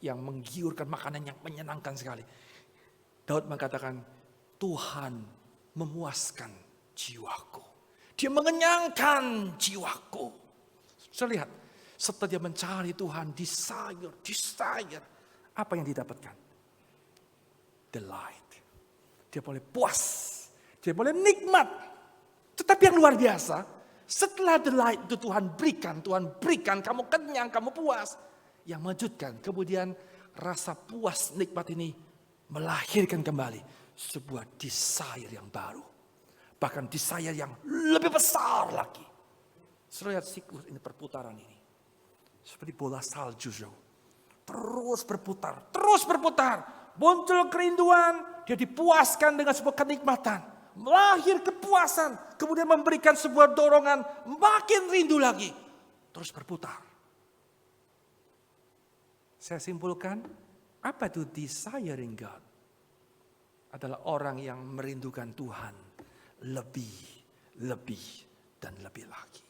menggiurkan, makanan yang menyenangkan sekali. Daud mengatakan, Tuhan memuaskan jiwaku, Dia mengenyangkan jiwaku. Saya lihat, setelah dia mencari Tuhan, desire, apa yang didapatkan? Delight. Dia boleh puas. Dia boleh nikmat. Tetapi yang luar biasa, setelah delight itu Tuhan berikan, kamu kenyang, kamu puas. Yang mengejutkan, kemudian rasa puas nikmat ini melahirkan kembali sebuah desire yang baru. Bahkan desire yang lebih besar lagi. Saudara lihat siklus ini, perputaran ini. Seperti bola salju. Terus berputar. Muncul kerinduan, dia dipuaskan dengan sebuah kenikmatan. Melahir kepuasan, kemudian memberikan sebuah dorongan, makin rindu lagi. Terus berputar. Saya simpulkan, apa itu desiring God? Adalah orang yang merindukan Tuhan lebih, dan lebih lagi.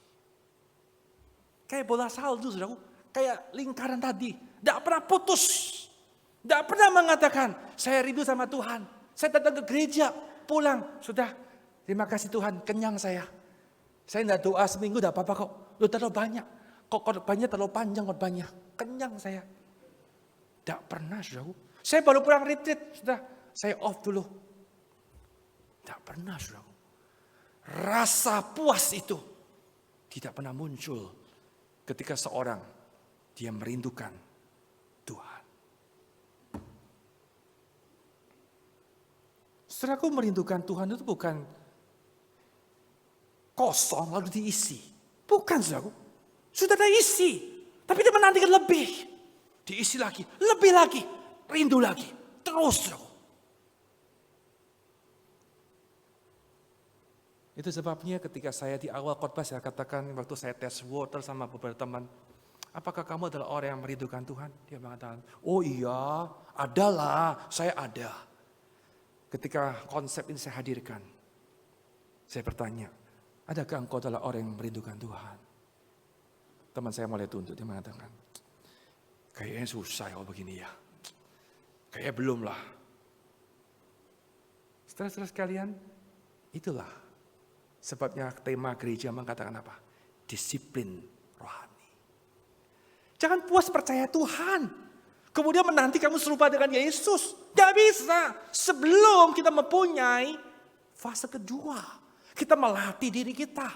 Kayak bola salju, saudaraku. Kayak lingkaran tadi. Tidak pernah putus. Tidak pernah mengatakan, saya rindu sama Tuhan. Saya datang ke gereja, pulang. Sudah, terima kasih Tuhan, kenyang saya. Saya tidak doa seminggu, tidak apa-apa kok. Lu terlalu banyak. Kok khotbahnya terlalu panjang khotbahnya. Kenyang saya. Tidak pernah, saudaraku. Saya baru pulang retreat, sudah. Saya off dulu. Tidak pernah, saudaraku. Rasa puas itu tidak pernah muncul ketika seorang dia merindukan Tuhan. Saudaraku, merindukan Tuhan itu bukan kosong lalu diisi. Bukan, saudaraku. Sudah ada isi. Tapi dia menantikan lebih. Diisi lagi, lebih lagi, rindu lagi. Terus, saudaraku. Itu sebabnya ketika saya di awal khotbah saya katakan waktu saya tes water sama beberapa teman, apakah kamu adalah orang yang merindukan Tuhan? Dia mengatakan, oh iya, adalah, saya ada. Ketika konsep ini saya hadirkan, saya bertanya, adakah engkau adalah orang yang merindukan Tuhan? Teman saya mulai tuntut, dia mengatakan, kayaknya susah kalau begini ya. Kayaknya belum lah. Saudara-saudara sekalian, itulah sebabnya tema gereja mengatakan apa? disiplin rohani. Jangan puas percaya Tuhan, kemudian menanti kamu serupa dengan Yesus. Gak bisa. Sebelum kita mempunyai fase kedua, kita melatih diri kita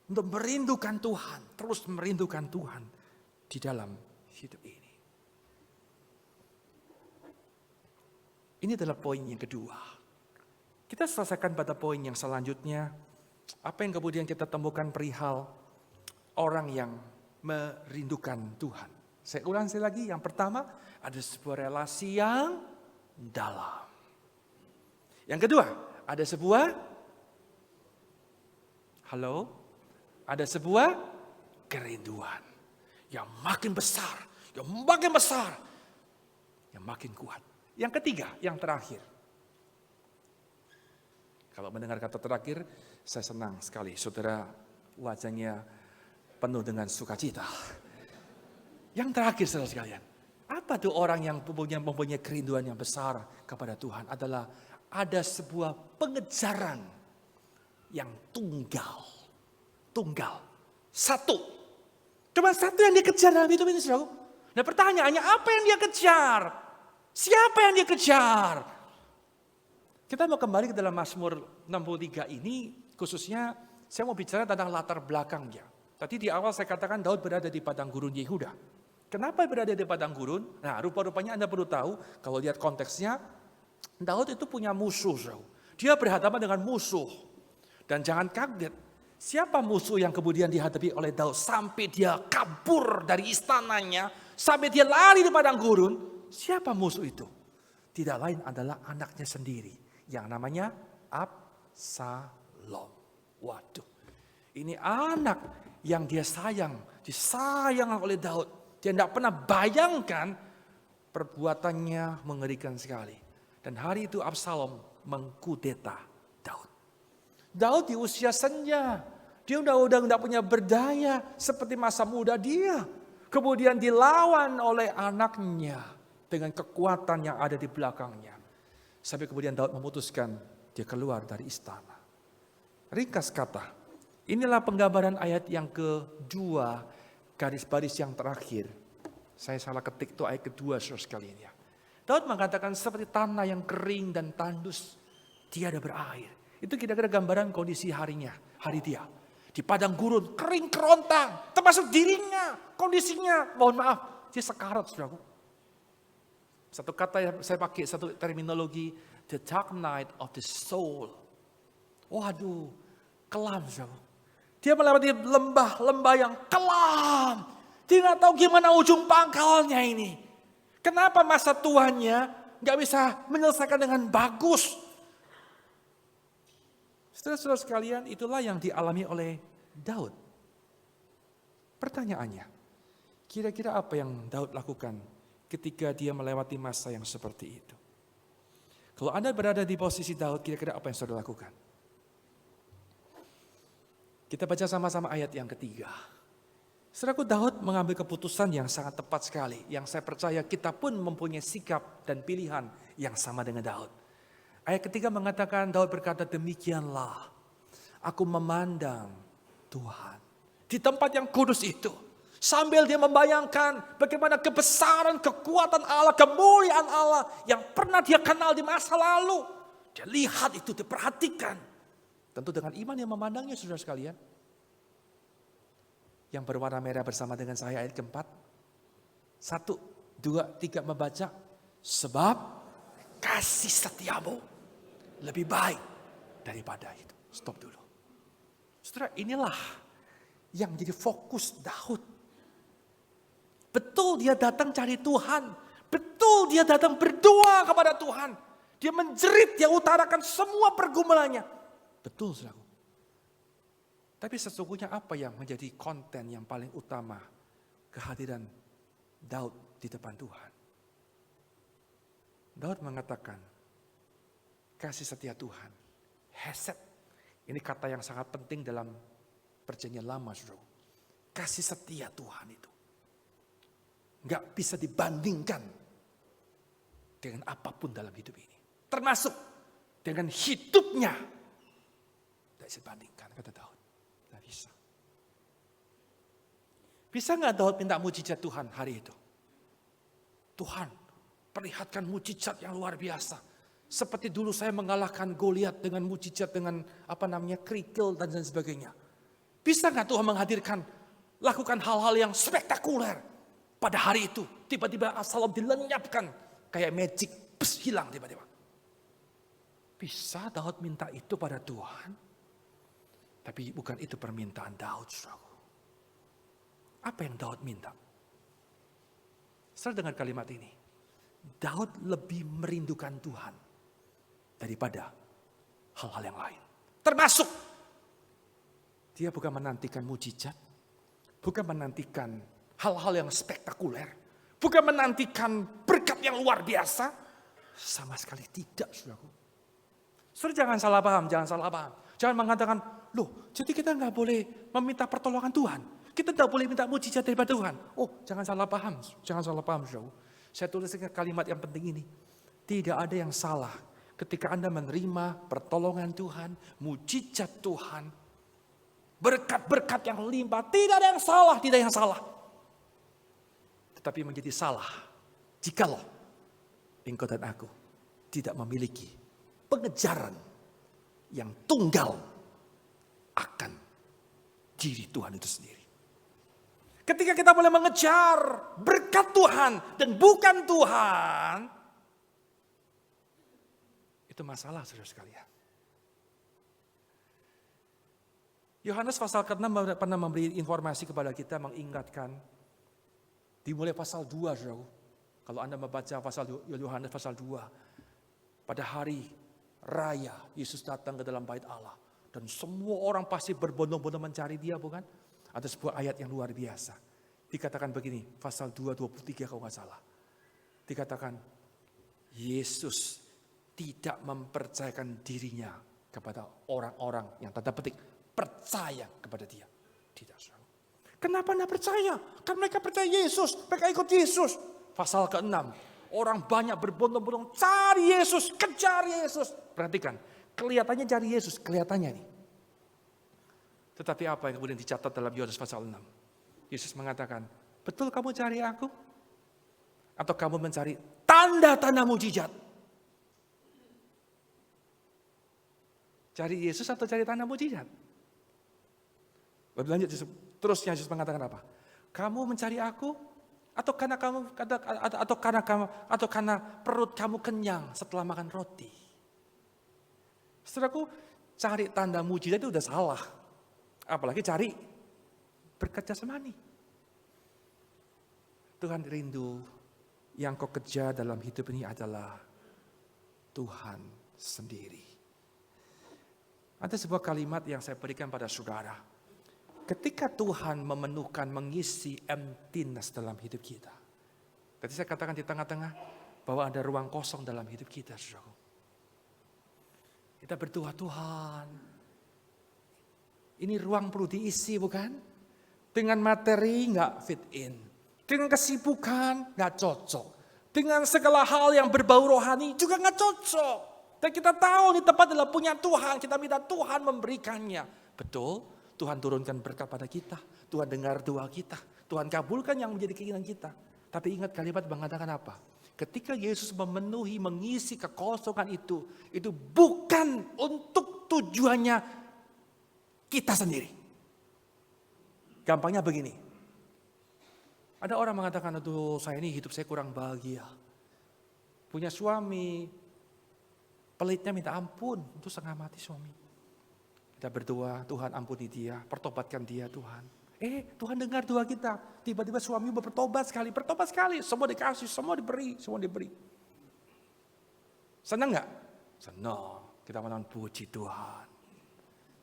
untuk merindukan Tuhan, terus merindukan Tuhan di dalam hidup ini. Ini adalah poin yang kedua. Kita selesaikan pada poin yang selanjutnya. Apa yang kemudian kita temukan perihal orang yang merindukan Tuhan. Saya ulang sekali lagi, yang pertama ada sebuah relasi yang dalam. Yang kedua, ada sebuah ada sebuah kerinduan yang makin besar, yang makin besar, yang makin kuat. Yang ketiga, yang terakhir. Kalau mendengar kata terakhir, saya senang sekali. Saudara wajahnya penuh dengan sukacita. Yang terakhir, saudara sekalian. Apa tuh orang yang mempunyai kerinduan yang besar kepada Tuhan? Adalah ada sebuah pengejaran yang tunggal. Satu. Cuma satu yang dia kejar dalam hidup ini, saudara. Nah pertanyaannya, apa yang dia kejar? Siapa yang dia kejar? Kita mau kembali ke dalam Mazmur 63 ini, khususnya saya mau bicara tentang latar belakangnya. Tadi di awal saya katakan Daud berada di padang gurun Yehuda. Kenapa berada di padang gurun? Nah rupa-rupanya Anda perlu tahu, kalau lihat konteksnya, Daud itu punya musuh. Dia berhadapan dengan musuh. Dan jangan kaget, siapa musuh yang kemudian dihadapi oleh Daud sampai dia kabur dari istananya, sampai dia lari di padang gurun? Siapa musuh itu? Tidak lain adalah anaknya sendiri yang namanya Absalom. Waduh, ini anak yang dia disayang oleh Daud. Dia tidak pernah bayangkan perbuatannya mengerikan sekali. Dan hari itu Absalom mengkudeta Daud. Daud di usia senja, dia udah tidak punya berdaya seperti masa muda dia. Kemudian dilawan oleh anaknya dengan kekuatan yang ada di belakangnya. Sampai kemudian Daud memutuskan dia keluar dari istana. Ringkas kata, inilah penggambaran ayat yang kedua, garis baris yang terakhir. Saya salah ketik itu ayat kedua, saudara sekalian ya. Daud mengatakan seperti tanah yang kering dan tandus, tiada berair. Itu kira-kira gambaran kondisi hari dia. Di padang gurun, kering kerontang, termasuk dirinya, kondisinya, mohon maaf, dia sekarat, saudaraku. Satu kata yang saya pakai, satu terminologi, the dark night of the soul. Waduh, kelam, saudara. Dia melewati lembah-lembah yang kelam. Dia nggak tahu gimana ujung pangkalnya ini. Kenapa masa tuanya nggak bisa menyelesaikan dengan bagus? Saudara-saudara sekalian, itulah yang dialami oleh Daud. Pertanyaannya, kira-kira apa yang Daud lakukan ketika dia melewati masa yang seperti itu? Kalau Anda berada di posisi Daud, kira-kira apa yang saudara lakukan? Kita baca sama-sama ayat yang ketiga. Saudaraku, Daud mengambil keputusan yang sangat tepat sekali. Yang saya percaya kita pun mempunyai sikap dan pilihan yang sama dengan Daud. Ayat ketiga mengatakan, Daud berkata, demikianlah aku memandang Tuhan di tempat yang kudus itu. Sambil dia membayangkan bagaimana kebesaran, kekuatan Allah, kemuliaan Allah yang pernah dia kenal di masa lalu. Dia lihat itu, dia perhatikan. Tentu dengan iman yang memandangnya, saudara sekalian. Yang berwarna merah bersama dengan saya ayat keempat. 1, 2, 3 membaca. Sebab kasih setiamu lebih baik daripada itu. Stop dulu. Saudara, inilah yang jadi fokus Daud. Betul dia datang cari Tuhan. Betul dia datang berdoa kepada Tuhan. Dia menjerit, dia utarakan semua pergumulannya. Betul, saudaraku. Tapi sesungguhnya apa yang menjadi konten yang paling utama kehadiran Daud di depan Tuhan? Daud mengatakan, kasih setia Tuhan. Hesed. Ini kata yang sangat penting dalam perjanjian lama, saudara. Kasih setia Tuhan itu nggak bisa dibandingkan dengan apapun dalam hidup ini. Termasuk dengan hidupnya. Tidak bisa dibandingkan, kata Daud. Tidak bisa. Bisa nggak Daud minta mujizat Tuhan hari itu? Tuhan, perlihatkan mujizat yang luar biasa. Seperti dulu saya mengalahkan Goliat dengan mujizat, dengan kerikil dan sebagainya. Bisa nggak Tuhan menghadirkan, lakukan hal-hal yang spektakuler pada hari itu? Tiba-tiba Absalom dilenyapkan kayak magic, hilang tiba-tiba. Bisa Daud minta itu pada Tuhan? Tapi bukan itu permintaan Daud, saudaraku. Apa yang Daud minta? Setelah dengar kalimat ini, Daud lebih merindukan Tuhan daripada hal-hal yang lain. Termasuk, dia bukan menantikan mujizat, bukan menantikan hal-hal yang spektakuler, bukan menantikan berkat yang luar biasa, sama sekali tidak, saudaraku. Saudara jangan salah paham, jangan salah paham. Jangan mengatakan, loh jadi kita nggak boleh meminta pertolongan Tuhan. Kita tidak boleh minta mujizat daripada Tuhan. Oh, jangan salah paham. Jangan salah paham, saudara. Saya tulis kalimat yang penting ini. Tidak ada yang salah ketika Anda menerima pertolongan Tuhan, mujizat Tuhan, berkat-berkat yang limpah. Tidak ada yang salah, tidak ada yang salah. Tetapi menjadi salah jikalau engkau dan aku tidak memiliki pengejaran yang tunggal akan diri Tuhan itu sendiri. Ketika kita boleh mengejar berkat Tuhan dan bukan Tuhan, itu masalah, saudara sekalian. Yohanes pasal ke-6 pernah memberi informasi kepada kita, mengingatkan. Dimulai pasal 2, saudara. Kalau Anda membaca pasal Yohanes pasal 2, pada hari raya Yesus datang ke dalam bait Allah. Dan semua orang pasti berbondong-bondong mencari dia, bukan? Ada sebuah ayat yang luar biasa. Dikatakan begini, pasal 2:23 kalau nggak salah. Dikatakan, Yesus tidak mempercayakan dirinya kepada orang-orang yang tanda petik percaya kepada dia. Tidak, saudara. Kenapa anda percaya? Karena mereka percaya Yesus, mereka ikut Yesus. Pasal ke-6, orang banyak berbondong-bondong cari Yesus, kejar Yesus. Perhatikan, kelihatannya cari Yesus, kelihatannya nih. Tetapi apa yang kemudian dicatat dalam Yohanes pasal 6? Yesus mengatakan, betul kamu cari aku? Atau kamu mencari tanda-tanda mujizat? Cari Yesus atau cari tanda mujizat? Lebih lanjut, terusnya Yesus mengatakan apa? Kamu mencari aku? Atau karena perut kamu kenyang setelah makan roti? Saudaraku, cari tanda mujizat itu udah salah. Apalagi cari berkat jasmani. Tuhan rindu yang kau kejar dalam hidup ini adalah Tuhan sendiri. Ada sebuah kalimat yang saya berikan pada saudara. Ketika Tuhan memenuhkan, mengisi emptiness dalam hidup kita. Tadi saya katakan di tengah-tengah bahwa ada ruang kosong dalam hidup kita, saudara. Kita berdoa, Tuhan, ini ruang perlu diisi, bukan? Dengan materi nggak fit in. Dengan kesibukan nggak cocok. Dengan segala hal yang berbau rohani juga nggak cocok. Dan kita tahu di tempat adalah punya Tuhan. Kita minta Tuhan memberikannya. Betul, Tuhan turunkan berkat pada kita. Tuhan dengar doa kita. Tuhan kabulkan yang menjadi keinginan kita. Tapi ingat kalimat mengatakan apa? Ketika Yesus memenuhi, mengisi kekosongan itu bukan untuk tujuannya kita sendiri. Gampangnya begini. Ada orang mengatakan, aduh saya ini hidup saya kurang bahagia. Punya suami, pelitnya minta ampun, itu setengah mati suami. Kita berdoa, Tuhan ampuni dia, pertobatkan dia Tuhan. Tuhan dengar doa kita. Tiba-tiba suami bertobat sekali, semua dikasih, semua diberi. Senang gak? Senang, kita menang puji Tuhan.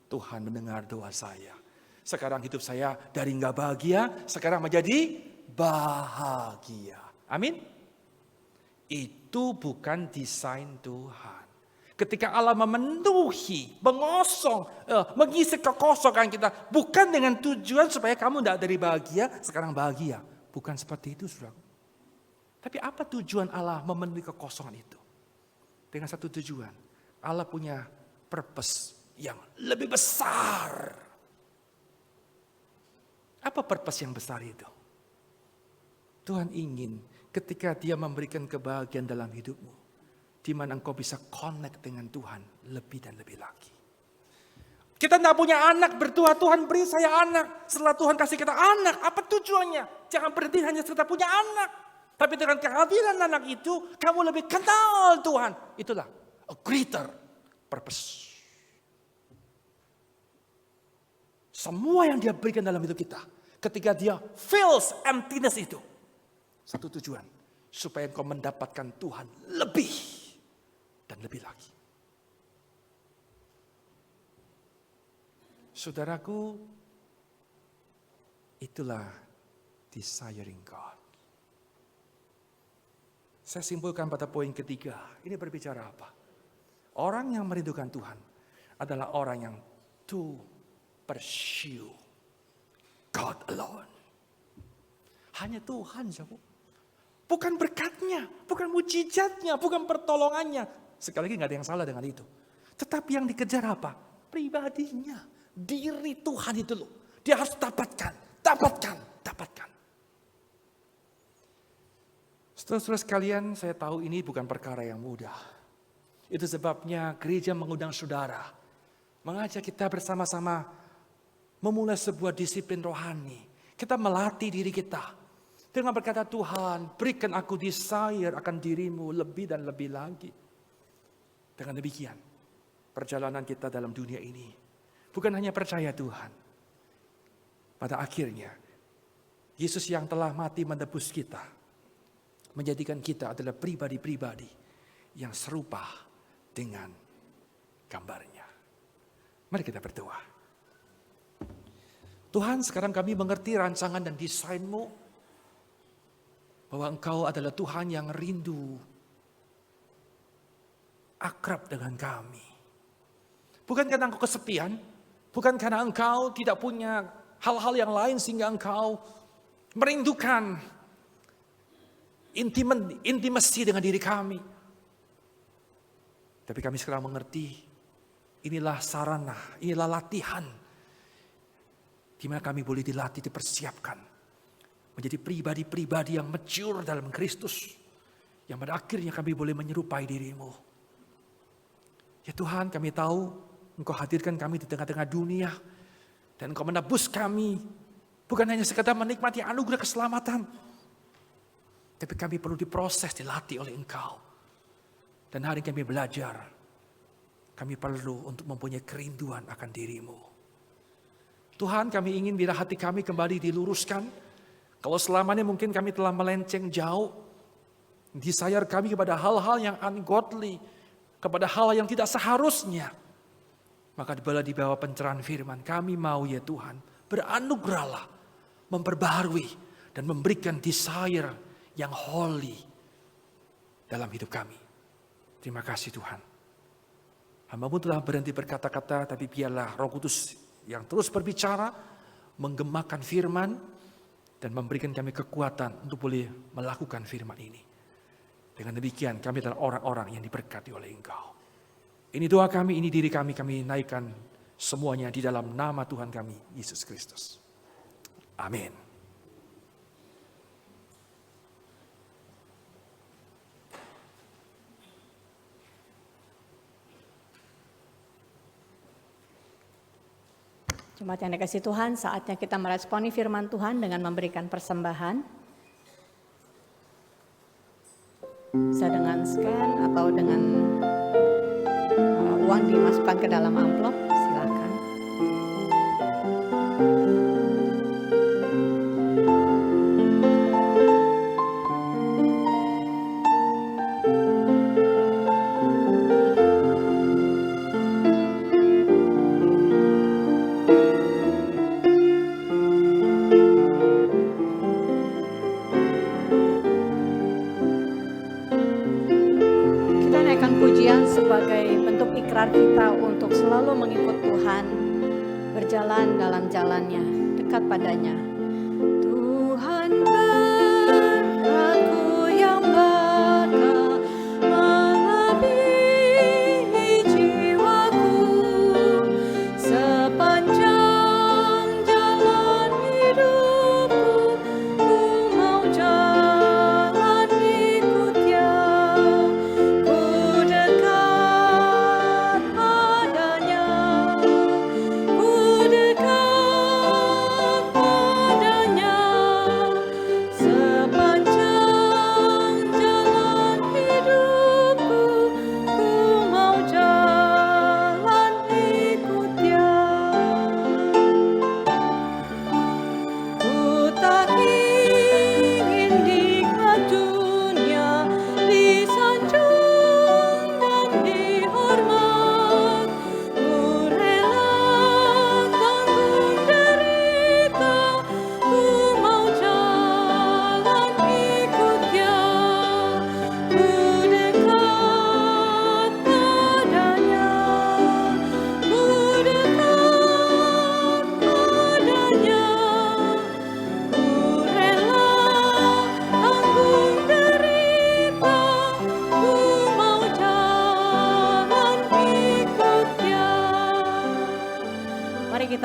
Tuhan mendengar doa saya. Sekarang hidup saya dari nggak bahagia, sekarang menjadi bahagia. Amin. Itu bukan desain Tuhan. Ketika Allah memenuhi, mengosong, mengisi kekosongan kita, bukan dengan tujuan supaya kamu tidak dari bahagia, sekarang bahagia. Bukan seperti itu, saudara. Tapi apa tujuan Allah memenuhi kekosongan itu? Dengan satu tujuan, Allah punya purpose yang lebih besar. Apa purpose yang besar itu? Tuhan ingin ketika Dia memberikan kebahagiaan dalam hidupmu, di mana engkau bisa connect dengan Tuhan lebih dan lebih lagi. Kita tidak punya anak, berdoa Tuhan beri saya anak. Setelah Tuhan kasih kita anak, apa tujuannya? Jangan berhenti hanya sekedar punya anak. Tapi dengan kehadiran anak itu, kamu lebih kenal Tuhan. Itulah a greater purpose. Semua yang Dia berikan dalam hidup kita, ketika Dia fills emptiness itu, satu tujuan, supaya engkau mendapatkan Tuhan lebih dan lebih lagi. Saudaraku, itulah desiring God. Saya simpulkan pada poin ketiga, ini berbicara apa? Orang yang merindukan Tuhan adalah orang yang to pursue God alone. Hanya Tuhan, saudara. Bukan berkatnya, bukan mujizatnya, bukan pertolongannya. Sekali lagi gak ada yang salah dengan itu. Tetapi yang dikejar apa? Pribadinya. Diri Tuhan itu loh. Dia harus dapatkan. Saudara-saudara sekalian, saya tahu ini bukan perkara yang mudah. Itu sebabnya gereja mengundang saudara. Mengajak kita bersama-sama memulai sebuah disiplin rohani. Kita melatih diri kita. Dengan berkata, Tuhan berikan aku desire akan dirimu lebih dan lebih lagi. Dengan demikian, perjalanan kita dalam dunia ini bukan hanya percaya Tuhan. Pada akhirnya, Yesus yang telah mati menebus kita, menjadikan kita adalah pribadi-pribadi yang serupa dengan gambarnya. Mari kita berdoa. Tuhan, sekarang kami mengerti rancangan dan desain-Mu, bahwa Engkau adalah Tuhan yang rindu akrab dengan kami. Bukan karena Engkau kesepian, bukan karena Engkau tidak punya hal-hal yang lain sehingga Engkau merindukan intimasi dengan diri kami. Tapi kami sekarang mengerti, inilah sarana, inilah latihan, di mana kami boleh dilatih, dipersiapkan menjadi pribadi-pribadi yang mature dalam Kristus, yang pada akhirnya kami boleh menyerupai diri-Mu. Ya Tuhan, kami tahu Engkau hadirkan kami di tengah-tengah dunia, dan Engkau menebus kami, bukan hanya sekadar menikmati anugerah keselamatan, tapi kami perlu diproses, dilatih oleh Engkau. Dan hari kami belajar, kami perlu untuk mempunyai kerinduan akan diri-Mu. Tuhan, kami ingin bila hati kami kembali diluruskan. Kalau selama ini mungkin kami telah melenceng jauh, desire kami kepada hal-hal yang ungodly, kepada hal yang tidak seharusnya, maka di bawah pencerahan firman, kami mau ya Tuhan, beranugerahlah, memperbaharui dan memberikan desire yang holy dalam hidup kami. Terima kasih Tuhan. Hamba-Mu telah berhenti berkata-kata, tapi biarlah Roh Kudus yang terus berbicara, menggemakan firman, dan memberikan kami kekuatan untuk boleh melakukan firman ini. Dengan demikian kami adalah orang-orang yang diberkati oleh Engkau. Ini doa kami, ini diri kami naikkan semuanya di dalam nama Tuhan kami, Yesus Kristus. Amin. Jemaat yang dikasihi Tuhan, saatnya kita meresponi firman Tuhan dengan memberikan persembahan. Bisa dengan scan atau dengan uang dimasukkan ke dalam amplop, silakan. Sebagai bentuk ikrar kita untuk selalu mengikut Tuhan, berjalan dalam jalannya, dekat padanya. Tuhan berkat-Ku yang berkah melebihi jiwaku sepanjang jalan hidup.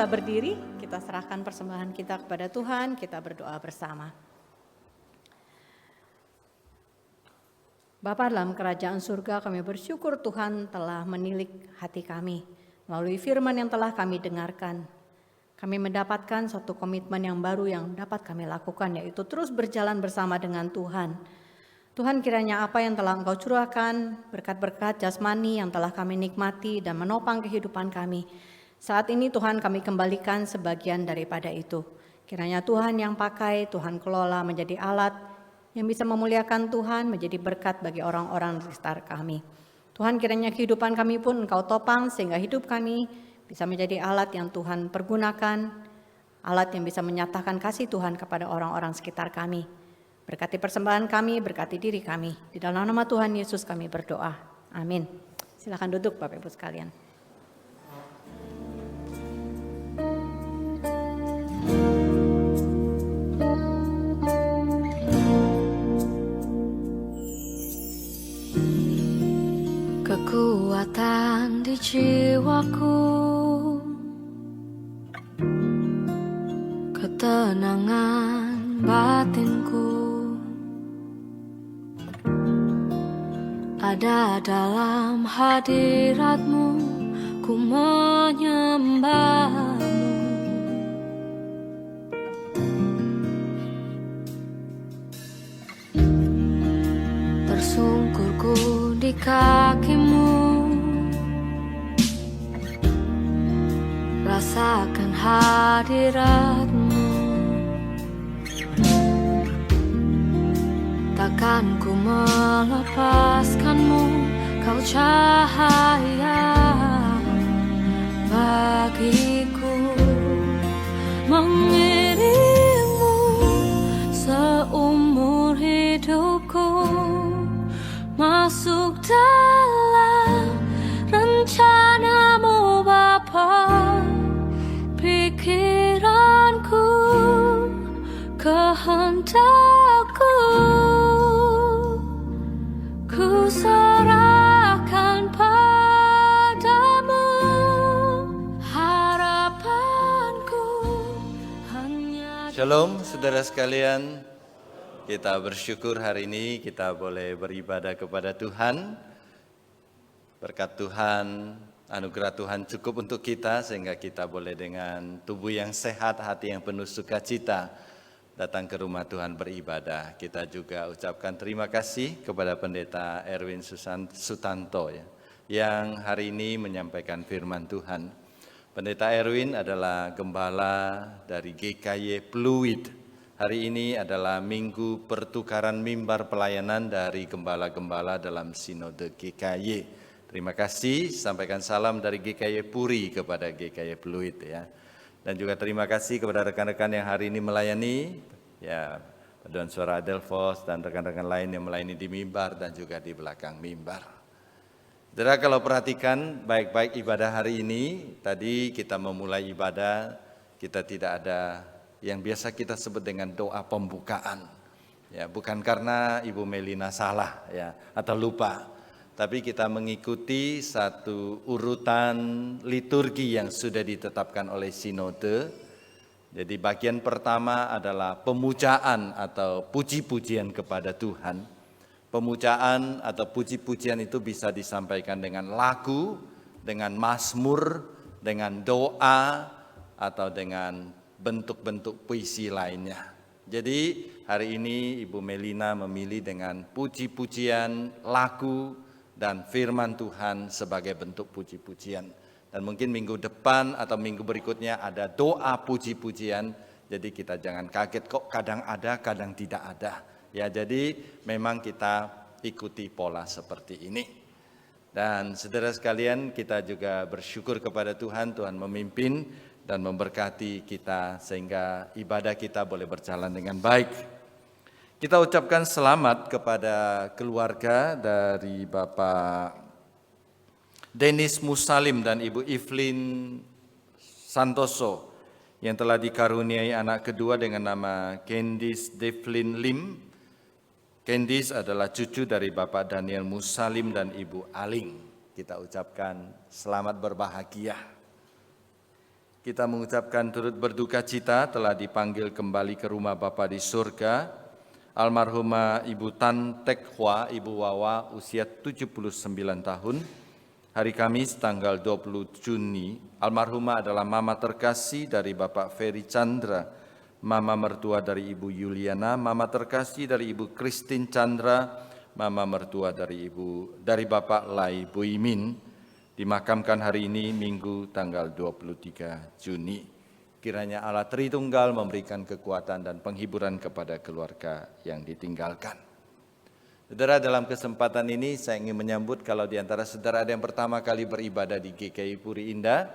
kita berdiri, kita serahkan persembahan kita kepada Tuhan, kita berdoa bersama. Bapa dalam kerajaan surga, kami bersyukur Tuhan telah menilik hati kami melalui firman yang telah kami dengarkan. Kami mendapatkan suatu komitmen yang baru yang dapat kami lakukan, yaitu terus berjalan bersama dengan Tuhan. Tuhan, kiranya apa yang telah Engkau curahkan, berkat-berkat jasmani yang telah kami nikmati dan menopang kehidupan kami, saat ini Tuhan kami kembalikan sebagian daripada itu. Kiranya Tuhan yang pakai, Tuhan kelola menjadi alat yang bisa memuliakan Tuhan, menjadi berkat bagi orang-orang di sekitar kami. Tuhan, kiranya kehidupan kami pun Engkau topang sehingga hidup kami bisa menjadi alat yang Tuhan pergunakan, alat yang bisa menyatakan kasih Tuhan kepada orang-orang sekitar kami. Berkati persembahan kami, berkati diri kami. Di dalam nama Tuhan Yesus kami berdoa. Amin. Silakan duduk Bapak Ibu sekalian. Kekuatan di jiwaku, ketenangan batinku, ada dalam hadirat-Mu, ku menyembah-Mu. Tersungkurku di kaki-Mu, rasakan hadirat-Mu. Takkan ku melepaskan-Mu, Kau cahaya bagiku. Mengiring-Mu seumur hidupku, masuk dalam rencana-Mu Bapa. Pikiranku, kehendakku, ku serahkan padamu. Harapanku hanya... Shalom saudara sekalian, kita bersyukur hari ini kita boleh beribadah kepada Tuhan. Berkat Tuhan, anugerah Tuhan cukup untuk kita sehingga kita boleh dengan tubuh yang sehat, hati yang penuh sukacita datang ke rumah Tuhan beribadah. Kita juga ucapkan terima kasih kepada Pendeta Erwin Sutanto yang hari ini menyampaikan firman Tuhan. Pendeta Erwin adalah gembala dari GKY Pluit. Hari ini adalah minggu pertukaran mimbar pelayanan dari gembala-gembala dalam sinode GKY. Terima kasih, sampaikan salam dari GKY Puri kepada GKY Pluit ya. Dan juga terima kasih kepada rekan-rekan yang hari ini melayani, ya, Paduan Suara Adelphos dan rekan-rekan lain yang melayani di mimbar dan juga di belakang mimbar. Saudara, kalau perhatikan baik-baik ibadah hari ini, tadi kita memulai ibadah, kita tidak ada yang biasa kita sebut dengan doa pembukaan. Ya, bukan karena Ibu Melina salah ya atau lupa, tapi kita mengikuti satu urutan liturgi yang sudah ditetapkan oleh sinode. Jadi bagian pertama adalah pemujaan atau puji-pujian kepada Tuhan. Pemujaan atau puji-pujian itu bisa disampaikan dengan lagu, dengan mazmur, dengan doa, atau dengan bentuk-bentuk puisi lainnya. Jadi hari ini Ibu Melina memilih dengan puji-pujian, lagu, dan firman Tuhan sebagai bentuk puji-pujian. Dan mungkin minggu depan atau minggu berikutnya ada doa puji-pujian. Jadi kita jangan kaget kok kadang ada, kadang tidak ada. Ya, jadi memang kita ikuti pola seperti ini. Dan saudara sekalian, kita juga bersyukur kepada Tuhan, Tuhan memimpin dan memberkati kita sehingga ibadah kita boleh berjalan dengan baik. Kita ucapkan selamat kepada keluarga dari Bapak Dennis Musalim dan Ibu Evelyn Santoso yang telah dikaruniai anak kedua dengan nama Candice Devlin Lim. Candice adalah cucu dari Bapak Daniel Musalim dan Ibu Aling. Kita ucapkan selamat berbahagia. Kita mengucapkan turut berduka cita telah dipanggil kembali ke rumah Bapa di surga, almarhumah Ibu Tan Tek Hwa, Ibu Wawa, usia 79 tahun. Hari Kamis tanggal 20 Juni, almarhumah adalah mama terkasih dari Bapak Ferry Chandra, mama mertua dari Ibu Yuliana, mama terkasih dari Ibu Christine Chandra, mama mertua dari Bapak Lai Buimin. Dimakamkan hari ini Minggu tanggal 23 Juni. Kiranya Allah Tritunggal memberikan kekuatan dan penghiburan kepada keluarga yang ditinggalkan. Saudara, dalam kesempatan ini saya ingin menyambut kalau di antara saudara ada yang pertama kali beribadah di GKI Puri Indah.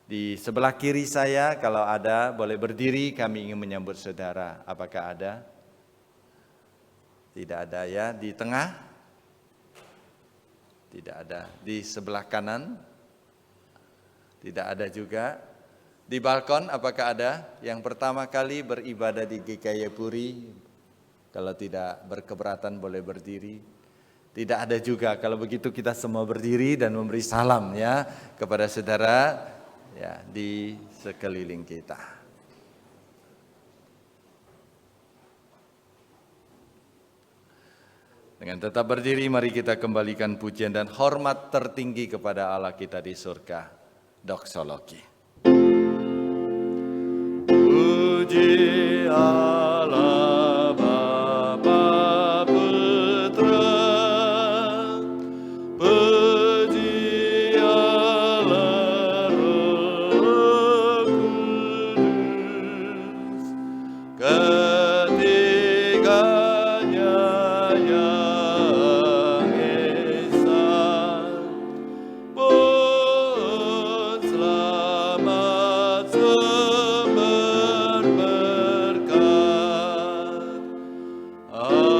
Di sebelah kiri saya kalau ada boleh berdiri, kami ingin menyambut saudara. Apakah ada? Tidak ada ya. Di tengah? Tidak ada. Di sebelah kanan? Tidak ada juga. Di balkon apakah ada yang pertama kali beribadah di GKI Puri? Kalau tidak berkeberatan boleh berdiri. Tidak ada juga. Kalau begitu kita semua berdiri dan memberi salam ya kepada saudara ya di sekeliling kita. Dengan tetap berdiri, mari kita kembalikan pujian dan hormat tertinggi kepada Allah kita di surga. Doksologi. Puji Allah Bapa Putra, puji Allah Roh Kudus, ketiganya yang esa, pun selamat sumber berkat. Amin.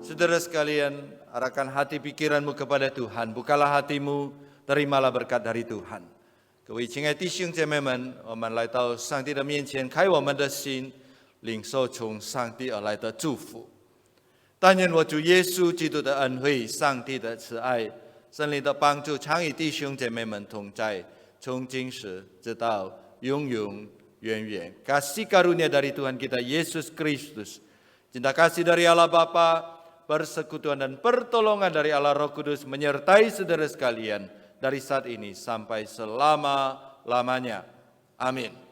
Saudara sekalian, arahkan hati pikiranmu kepada Tuhan, bukalah hatimu, terimalah berkat dari Tuhan. 各位亲爱弟兄姐妹们，我们来到上帝的面前，开我们的心，领受从上帝而来的祝福。但愿我主耶稣基督的恩惠、上帝的慈爱、圣灵的帮助，常与弟兄姐妹们同在，从今时直到永永远远。Kasih karunia dari Tuhan kita Yesus Kristus, cinta kasih dari Allah Bapa, persekutuan dan pertolongan dari Allah Roh Kudus menyertai saudara sekalian dari saat ini sampai selama-lamanya. Amin.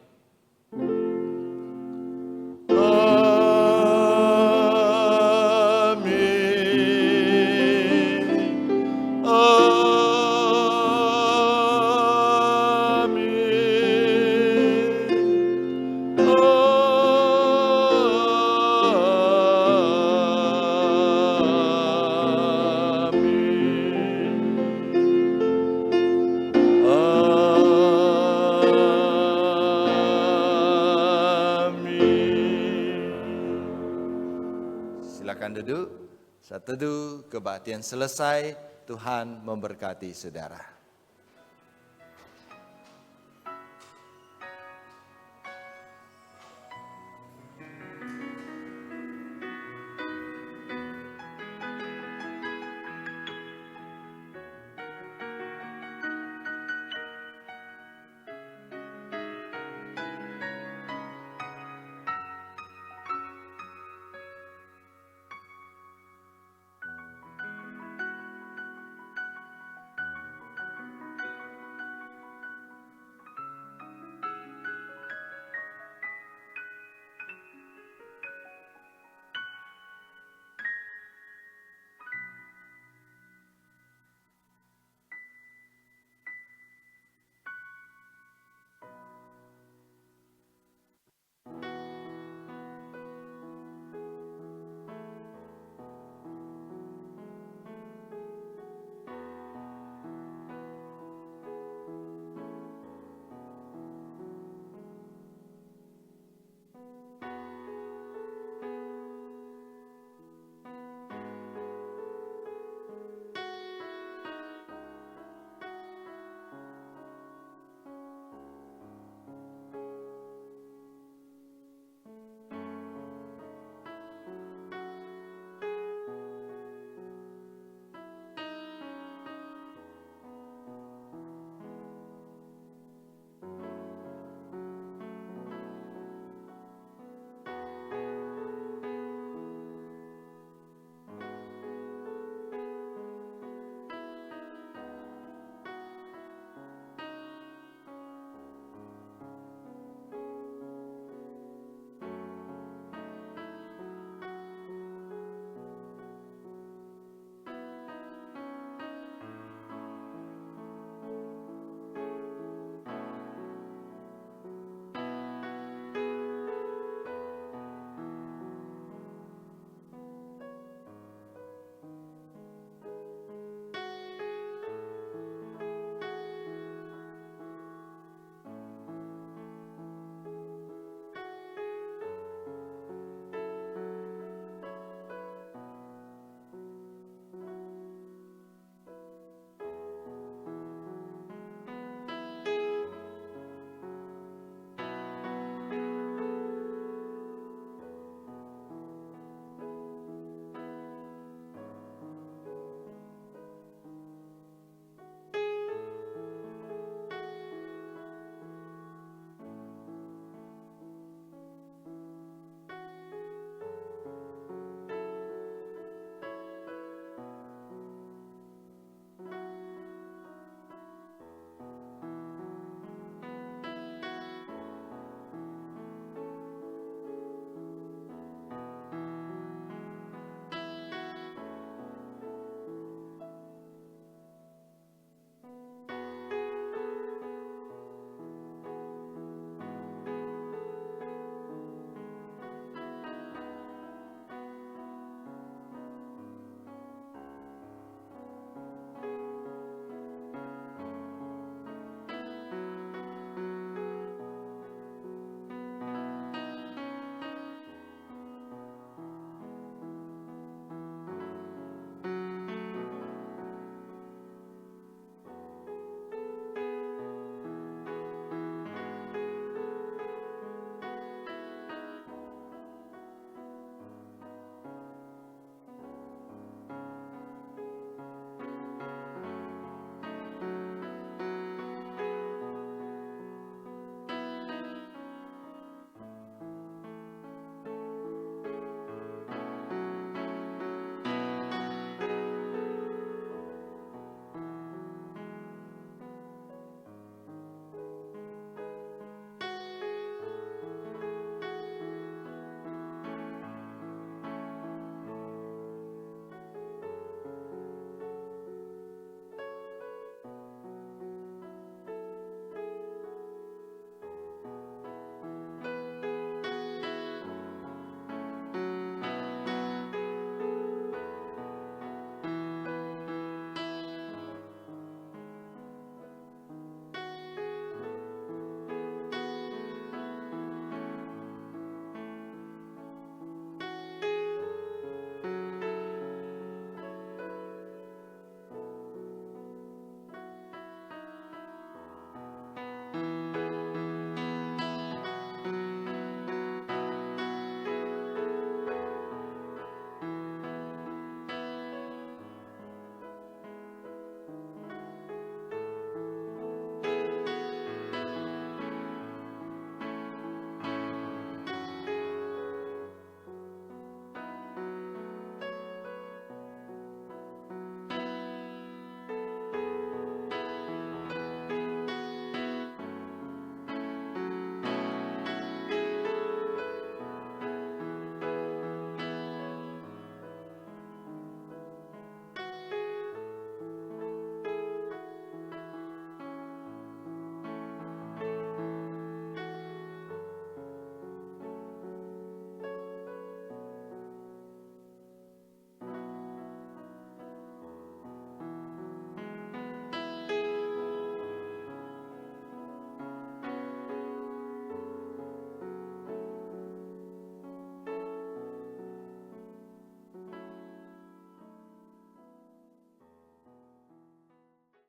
Silakan duduk. Saat teduh kebaktian selesai, Tuhan memberkati saudara.